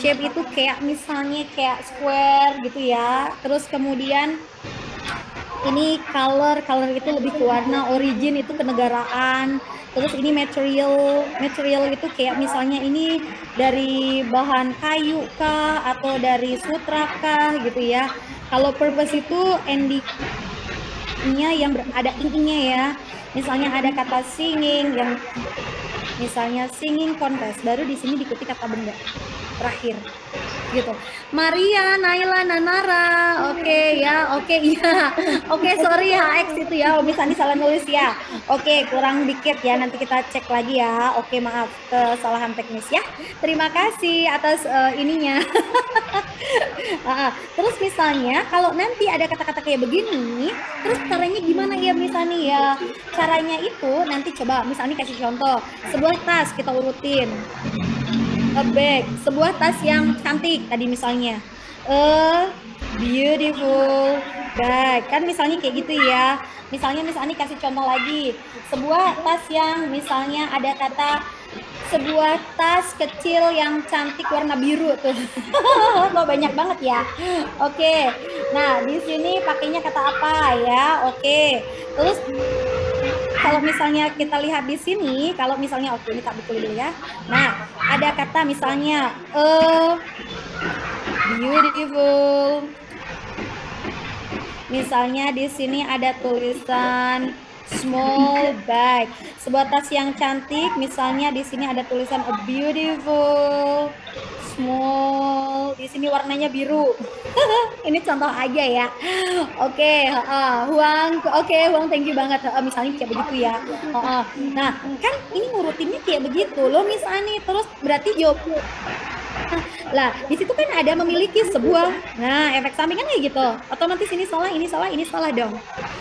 shape itu kayak misalnya kayak square gitu ya. Terus kemudian ini color itu lebih ke warna, origin itu kenegaraan. Terus ini material itu kayak misalnya ini dari bahan kayu kah atau dari sutra kah gitu ya. Kalau purpose itu endingnya yang ada ing-ingnya ya. Misalnya ada kata singing yang misalnya singing contest, baru di sini diikuti kata benda terakhir gitu. Maria, Naila, Nanara, oke ya, oke iya, oke sorry HX itu ya, misalnya salah nulis ya, oke kurang dikit ya, nanti kita cek lagi ya, oke maaf kesalahan teknis ya, terima kasih atas ininya. Terus misalnya kalau nanti ada kata-kata kayak begini, terus caranya gimana ya misalnya ya, caranya itu nanti coba misalnya kasih contoh, sebuah tas kita urutin. A bag, sebuah tas yang cantik tadi misalnya. A beautiful bag. Kan misalnya kayak gitu ya. Misalnya kasih contoh lagi. Sebuah tas yang misalnya ada kata sebuah tas kecil yang cantik warna biru tuh. Kok banyak banget ya. Oke. Nah, di sini pakainya kata apa ya? Oke. Terus kalau misalnya kita lihat di sini, kalau misalnya oke ini tak betul dulu ya. Nah, ada kata misalnya beautiful. Misalnya di sini ada tulisan small bag, sebuah tas yang cantik. Misalnya di sini ada tulisan a beautiful small. Di sini warnanya biru. Ini contoh aja ya. Oke, Huang. Oke, Huang, thank you banget. Misalnya kayak begitu ya. Nah, kan ini ngurutinnya kayak begitu loh misalnya. Terus berarti jawab lah di situ kan ada memiliki sebuah, nah efek samping kan kayak gitu, otomatis ini salah dong,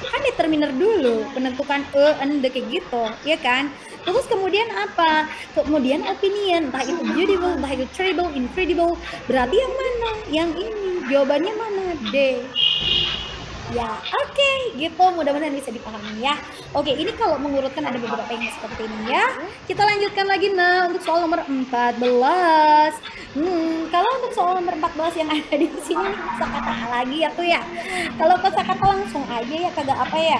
kan determiner dulu penentukan and kayak gitu ya kan. Terus kemudian apa, kemudian opinion, entah itu beautiful, entah itu terrible, incredible, berarti yang mana, yang ini jawabannya mana, D ya. Oke, gitu, mudah-mudahan bisa dipahami ya. Oke, ini kalau mengurutkan ada beberapa yang seperti ini ya. Kita lanjutkan lagi nah untuk soal nomor 14. Kalau untuk soal nomor 14 yang ada di sini nih, kosakata lagi ya tuh ya. Kalau kosakata langsung aja ya, kagak apa ya.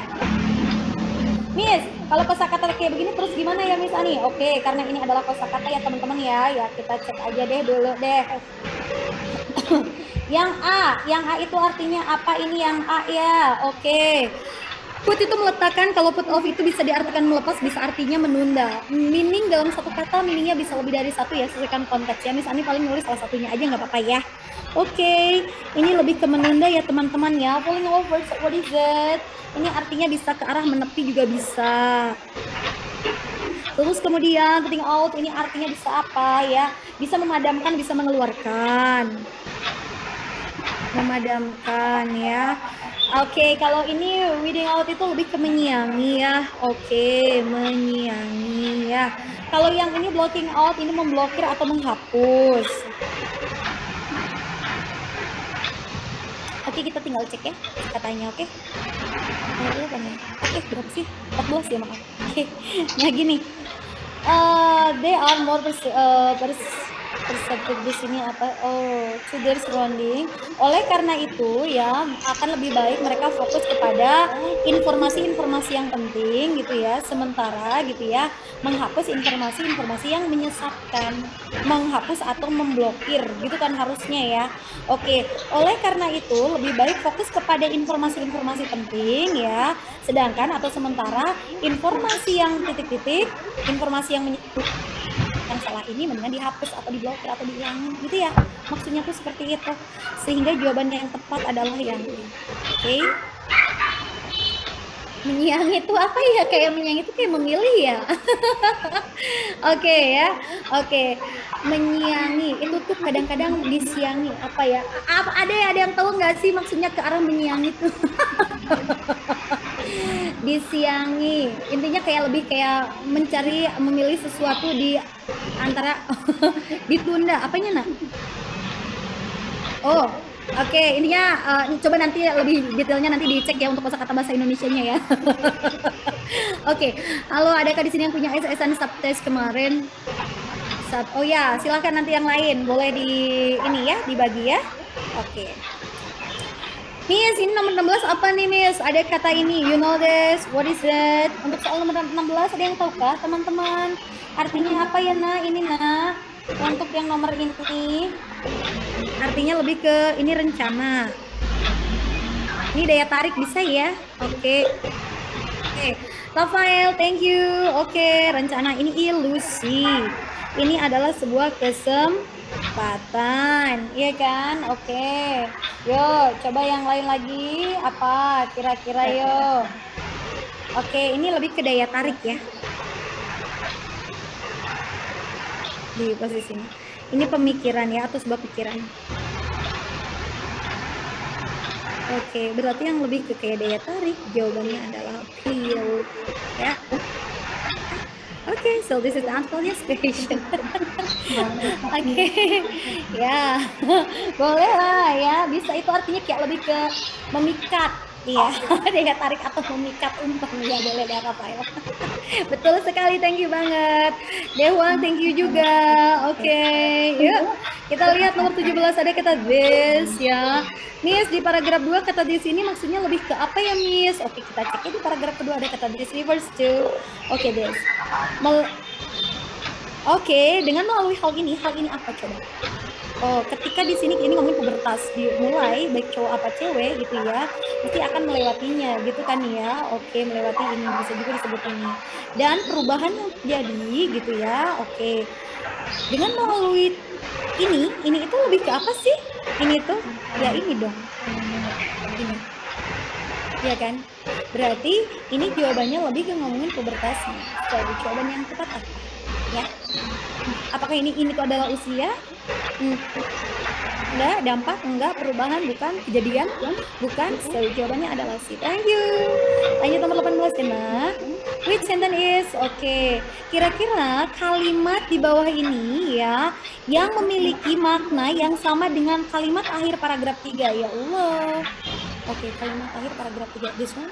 Miss, kalau kosakata kayak begini terus gimana ya Miss Ani? Oke, karena ini adalah kosakata ya teman-teman ya kita cek aja deh dulu deh. Yang A itu artinya apa ini yang A ya? Oke. Put itu meletakkan, kalau put off itu bisa diartikan melepas, bisa artinya menunda. Meaning dalam satu kata, meaningnya bisa lebih dari satu ya, sesuaikan konteks ya. Misalnya paling nulis salah satunya aja nggak apa-apa ya. Oke, ini lebih ke menunda ya teman-teman ya. Falling over, what is it? Ini artinya bisa ke arah menepi juga bisa. Terus kemudian putting out, ini artinya bisa apa ya? Bisa memadamkan, bisa mengeluarkan. Memadamkan ya. Oke, kalau ini weeding out itu lebih ke menyiangi ya. Oke, menyiangi ya. Kalau yang ini blocking out, ini memblokir atau menghapus. Oke, kita tinggal cek ya katanya. Oke. Oke, berapa sih? 14 ya maaf. Oke. Nah gini. They are more perceptive di sini apa? To their surrounding. Oleh karena itu ya akan lebih baik mereka fokus kepada informasi-informasi yang penting gitu ya, sementara gitu ya menghapus informasi-informasi yang menyesatkan, menghapus atau memblokir gitu kan harusnya ya. Oke, oleh karena itu lebih baik fokus kepada informasi-informasi penting ya, sedangkan atau sementara informasi yang titik-titik, informasi yang yang salah ini mendingan dihapus atau diblokir atau dihilangin gitu ya, maksudnya tuh seperti itu, sehingga jawabannya yang tepat adalah yang oke. Menyiangi itu apa ya, kayak menyiangi itu kayak memilih ya. Oke ya, oke. Menyiangi itu tuh kadang-kadang disiangi apa ya, ada yang tahu nggak sih maksudnya ke arah menyiangi itu? Disiangi intinya kayak lebih kayak mencari, memilih sesuatu di antara ditunda apanya nak? Oh oke, intinya coba nanti lebih detailnya nanti dicek ya untuk kosakata bahasa Indonesianya ya. Oke, halo adakah di sini yang punya SSN subtest kemarin? Oh ya, silahkan nanti yang lain boleh di ini ya dibagi ya. Oke. Miss, ini nomor 16 apa nih, Miss? Ada kata ini, you know this, what is it? Untuk soal nomor 16, ada yang tahu kah, teman-teman? Artinya apa ya, Nah? Ini, Nah. Untuk yang nomor ini, artinya lebih ke, ini rencana. Ini daya tarik bisa ya? Oke. Oke, Rafael, thank you. Oke, rencana ini ilusi. Ini adalah sebuah kesempatan, iya kan? Oke, yuk coba yang lain lagi. Apa kira-kira yuk? Oke, ini lebih ke daya tarik ya. Di posisi ini. Ini pemikiran ya, atau sebuah pikiran. Oke, berarti yang lebih ke kayak daya tarik, jawabannya adalah appeal. Ya. Oke, so this is the answer yes question. Oke, ya, boleh lah ya. Bisa itu artinya kayak lebih ke memikat, iya, daya tarik atau memikat untung ya, boleh deh Rafael. Betul sekali, thank you banget. Dewa, thank you juga. Oke, yuk kita lihat nomor 17 ada kata this ya. Miss, di paragraf 2 kata this ini maksudnya lebih ke apa ya, Miss? Oke, kita cek ya di paragraf kedua ada kata this refers to. Oke, this. Oke, dengan melalui hal ini apa coba? Oh, ketika di sini ini ngomongin pubertas, dimulai baik cowok apa cewek gitu ya, pasti akan melewatinya gitu kan ya. Oke, melewati ini bisa juga disebut ini. Dan perubahan yang terjadi gitu ya. Oke. Dengan melalui ini itu lebih ke apa sih? Ini tuh ya ini dong. Ini. Ya kan? Berarti ini jawabannya lebih ke ngomongin pubertasnya. Jadi jawaban yang tepat apa? Ya. Apakah ini tuh adalah usia? Enggak, dampak, enggak, perubahan, bukan, kejadian, bukan. So, jawabannya adalah C. Thank you. Lanjut nomor 18 ya, which sentence is? Oke. Kira-kira kalimat di bawah ini ya, yang memiliki makna yang sama dengan kalimat akhir paragraf 3. Ya Allah. Oke, kalimat akhir paragraf 3. This one.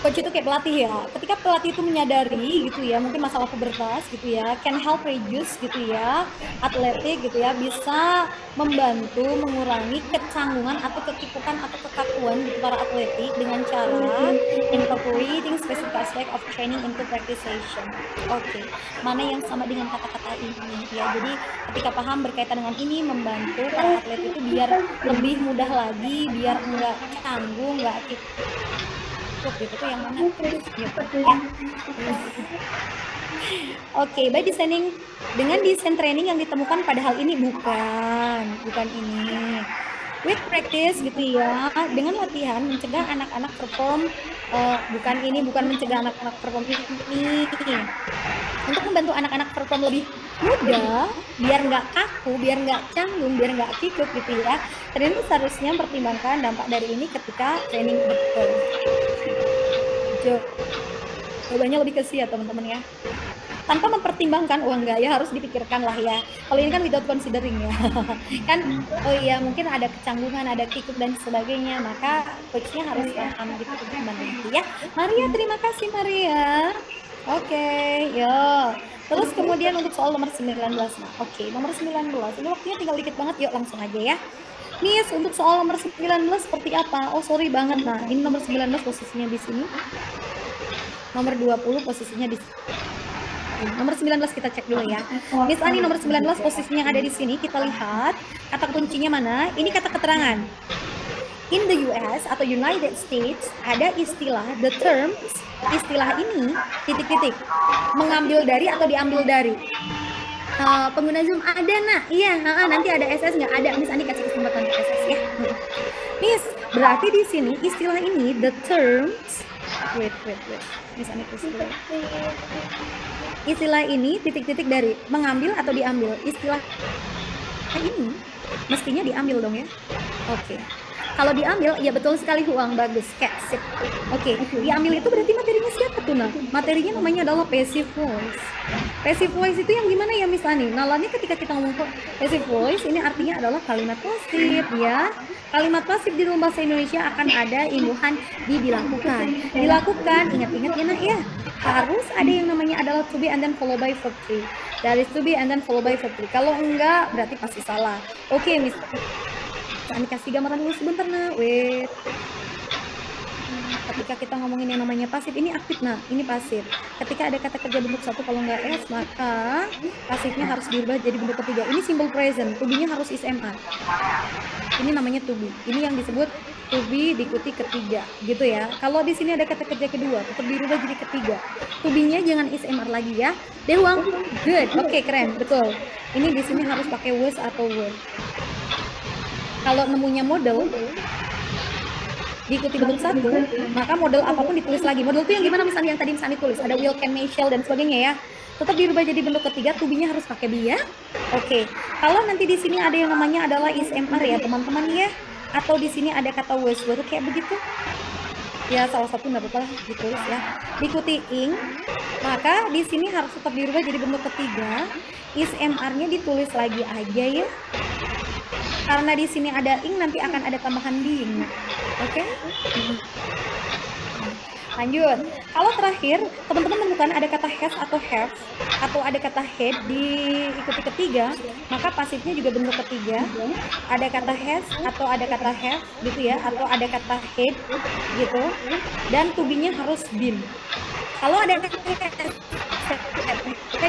Coach itu kayak pelatih ya. Ketika pelatih itu menyadari gitu ya, mungkin masalah pubertas gitu ya, can help reduce gitu ya, atletik gitu ya, bisa membantu mengurangi kecanggungan atau kekikukan atau kekakuan gitu para atletik dengan cara incorporating specific aspect of training into practice session. Oke, mana yang sama dengan kata-kata ini ya. Jadi ketika paham berkaitan dengan ini, membantu para atlet itu biar lebih mudah lagi, biar enggak canggung, enggak gitu tuh yang mana ya. Oke, by designing dengan desain training yang ditemukan pada hal ini bukan ini. With practice gitu ya, dengan latihan mencegah anak-anak perform bukan mencegah anak-anak perform ini. Untuk membantu anak-anak perform lebih mudah, biar nggak kaku, biar nggak canggung, biar nggak kikuk gitu ya. Training seharusnya mempertimbangkan dampak dari ini ketika training betul. Jawabannya lebih ke sih ya teman-teman ya. Tanpa mempertimbangkan, enggak ya, harus dipikirkan lah ya. Kalau ini kan without considering ya. Kan, oh iya mungkin ada kecanggungan, ada kikuk dan sebagainya, maka coachnya harus paham gitu untuk membantu ya. Maria, terima kasih Maria. Oke, yo. Terus kemudian untuk soal nomor 19. Nah, oke, nomor 19. Ini waktunya tinggal dikit banget, yuk langsung aja ya. Miss, untuk soal nomor 19 seperti apa? Oh, sorry banget. Nah, ini nomor 19 posisinya di sini. Nomor 20 posisinya di sini. Nomor 19 kita cek dulu ya. Miss Ani, nomor 19 posisinya yang ada di sini, kita lihat kata kuncinya mana. Ini kata keterangan. In the US atau United States ada istilah the terms, istilah ini titik-titik mengambil dari atau diambil dari. Pengguna Zoom ada nak, iya, nanti ada SS nggak ada, Miss Ani kasih kesempatan SS ya. Miss, berarti di sini istilah ini the terms, wait, Miss Ani kasih dulu. Istilah ini titik-titik dari mengambil atau diambil. Istilah ini mestinya diambil dong ya. Oke. Kalau diambil, ya betul sekali Huang, bagus, sip. Oke, diambil itu berarti materinya siapa tuh nah? Materinya namanya adalah passive voice. Passive voice itu yang gimana ya Miss Ani? Nalanya ketika kita ngomong passive voice, ini artinya adalah kalimat pasif ya. Kalimat pasif di dalam bahasa Indonesia akan ada imbuhan dilakukan. Dilakukan, ingat-ingat ya nak ya. Harus ada yang namanya adalah to be and then followed by verb 3. Dari to be and then followed by verb 3. Kalau enggak, berarti pasti salah. Oke, Miss. Ini kasih gambaran dulu sebentar nah, wait. Ketika kita ngomongin yang namanya pasif, ini aktif, nah ini pasif. Ketika ada kata kerja bentuk satu kalau nggak S, maka pasifnya harus dirubah jadi bentuk ketiga. Ini simple present, to be-nya harus is MR. Ini namanya to be. Ini yang disebut to be diikuti ketiga, gitu ya. Kalau di sini ada kata kerja kedua, tetap dirubah jadi ketiga. To be-nya jangan is MR lagi ya. Dewang, good, oke, keren, betul. Ini di sini harus pakai was atau were. Kalau nemunya model diikuti bentuk satu, maka model apapun ditulis lagi. Model itu yang gimana, misalnya yang tadi misalnya tulis ada will, can, may, shall dan sebagainya ya. Tetap dirubah jadi bentuk ketiga, to be-nya harus pakai be ya. Oke. Kalau nanti di sini ada yang namanya adalah is MR ya teman-teman ya, atau di sini ada kata was baru kayak begitu. Ya salah satu nggak apa-apa ditulis ya. Diikuti ing, maka di sini harus tetap dirubah jadi bentuk ketiga. Is MR-nya ditulis lagi aja ya. Karena di sini ada ing, nanti akan ada tambahan being. Oke? Lanjut. Kalau terakhir, teman-teman temukan ada kata has atau have, atau ada kata had diikuti ketiga, maka pasifnya juga bentuk ketiga. Ada kata has atau ada kata have gitu ya, atau ada kata had gitu. Dan to be-nya harus been. Kalau ada kata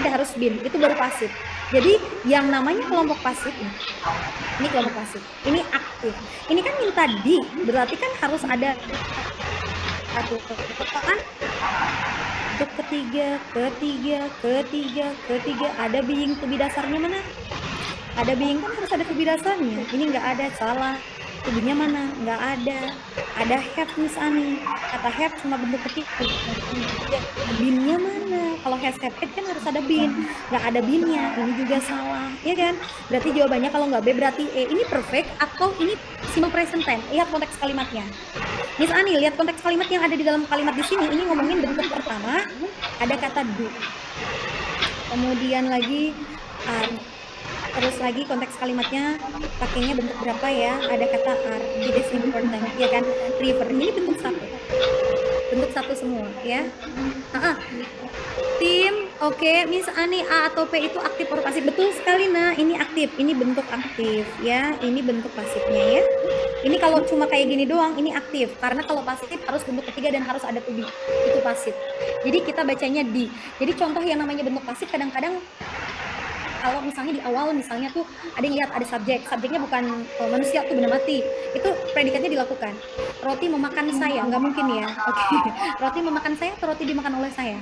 harus been, itu baru pasif. Jadi yang namanya kelompok pasif ini kelompok pasif, ini aktif. Ini kan minta di, berarti kan harus ada satu kan untuk ketiga ada being to be dasarnya mana? Ada being kan harus ada to be dasarnya. Ini nggak ada, salah. To be-nya mana? Nggak ada. Ada have misalnya. Kata have cuma bentuk ketiga. Bin-nya mana? Kalau has, have, had kan harus ada bin. Nggak ada bin-nya. Ini juga salah, ya kan? Berarti jawabannya kalau nggak B berarti E. Ini perfect atau ini simple present tense. Lihat konteks kalimatnya. Miss Ani, lihat konteks kalimat yang ada di dalam kalimat di sini. Ini ngomongin bentuk pertama, ada kata do. Kemudian lagi terus lagi konteks kalimatnya pakainya bentuk berapa ya? Ada kata are, it is important, ya kan? River, ini bentuk satu semua, ya. Tim, oke, Miss Ani, A atau P itu aktif atau pasif? Betul sekali, nah, ini aktif, ini bentuk aktif, ya, ini bentuk pasifnya ya. Ini kalau cuma kayak gini doang, ini aktif, karena kalau pasif harus bentuk ketiga dan harus ada to be, itu pasif. Jadi kita bacanya di. Jadi contoh yang namanya bentuk pasif kadang-kadang kalau misalnya di awal misalnya tuh ada yang lihat ada subjeknya bukan manusia tuh benda mati, itu predikatnya dilakukan. Roti memakan saya, nggak mungkin ya. Oke. Roti memakan saya atau roti dimakan oleh saya?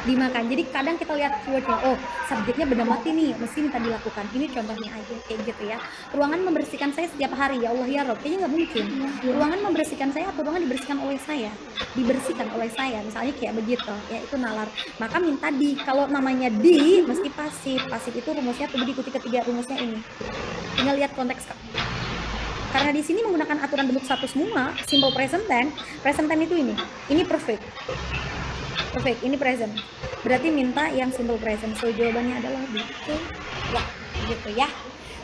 Dimakan. Jadi kadang kita lihat keywordnya, oh subjeknya benda mati nih, mesti minta dilakukan. Ini contohnya aja kayak gitu ya. Ruangan membersihkan saya setiap hari, ya Allah ya Rob, kayaknya nggak mungkin. Ruangan membersihkan saya atau ruangan dibersihkan oleh saya? Dibersihkan oleh saya, misalnya kayak begitu ya, itu nalar. Maka minta di, kalau namanya di mesti pasif. Pasif itu rumusnya tuh diikuti ketiga, rumusnya ini. Tinggal lihat konteks. Karena di sini menggunakan aturan bentuk satu semua, simple present tense. Present tense itu ini perfect. Perfect, ini present. Berarti minta yang simple present. So jawabannya adalah B. Oke. Ya, gitu ya.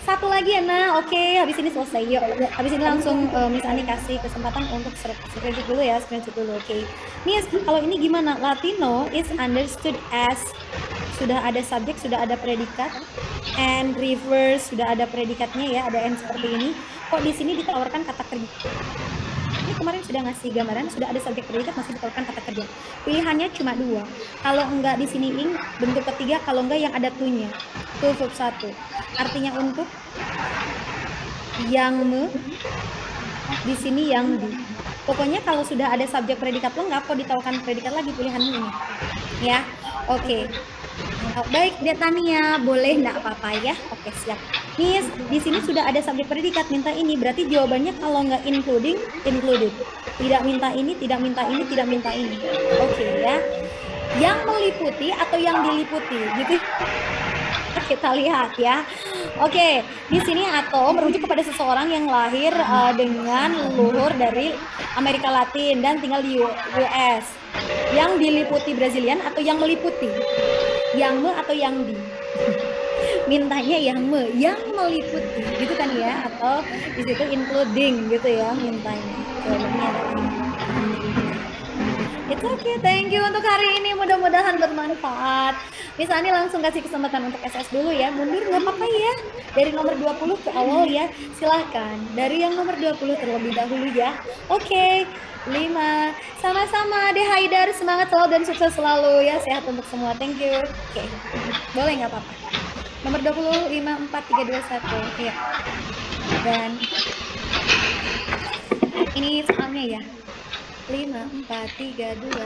Satu lagi ya, nah, oke, habis ini selesai. Yuk, habis ini langsung misalnya kasih kesempatan untuk screenshot dulu ya, screenshot dulu. Oke. Miss, kalau ini gimana? Latino is understood as, sudah ada subjek, sudah ada predikat, and reverse sudah ada predikatnya ya, ada and seperti ini. Kok di sini ditawarkan kata kerja? Ini kemarin sudah ngasih gambaran, sudah ada subjek predikat, masih ditawarkan kata kerja. Pilihannya cuma dua. Kalau enggak di sini ing, bentuk ketiga, kalau enggak yang ada to-nya. To verb 1. Artinya untuk, yang me, di sini yang di. Pokoknya kalau sudah ada subjek predikat lengkap, kok ditawarkan predikat lagi, pilihannya ini. Ya, oke. Baik, Detania, boleh enggak apa-apa ya? Oke, siap. Miss, di sini sudah ada subjek predikat, minta ini. Berarti jawabannya kalau nggak including, included. Tidak minta ini, tidak minta ini, tidak minta ini. Oke ya. Yang meliputi atau yang diliputi, gitu. Kita lihat ya. Oke, di sini atau merujuk kepada seseorang yang lahir dengan leluhur dari Amerika Latin dan tinggal di US. Yang diliputi Brazilian atau yang meliputi? Yang me atau yang di? Mintanya yang meliputi, gitu kan ya, atau di situ including gitu ya mintanya. It's okay, thank you untuk hari ini, mudah-mudahan bermanfaat. Misalnya langsung kasih kesempatan untuk SS dulu ya, mundur nggak apa-apa ya. Dari nomor 20 ke awal ya, silahkan. Dari yang nomor 20 terlebih dahulu ya. Oke, 5. Sama-sama deh Haidar, semangat selalu dan sukses selalu ya, sehat untuk semua, thank you. Oke, boleh nggak apa-apa. Nomor 20, 5, 4, 3, 2, 1, ya. Dan ini soalnya ya. 5, 4, 3, 2.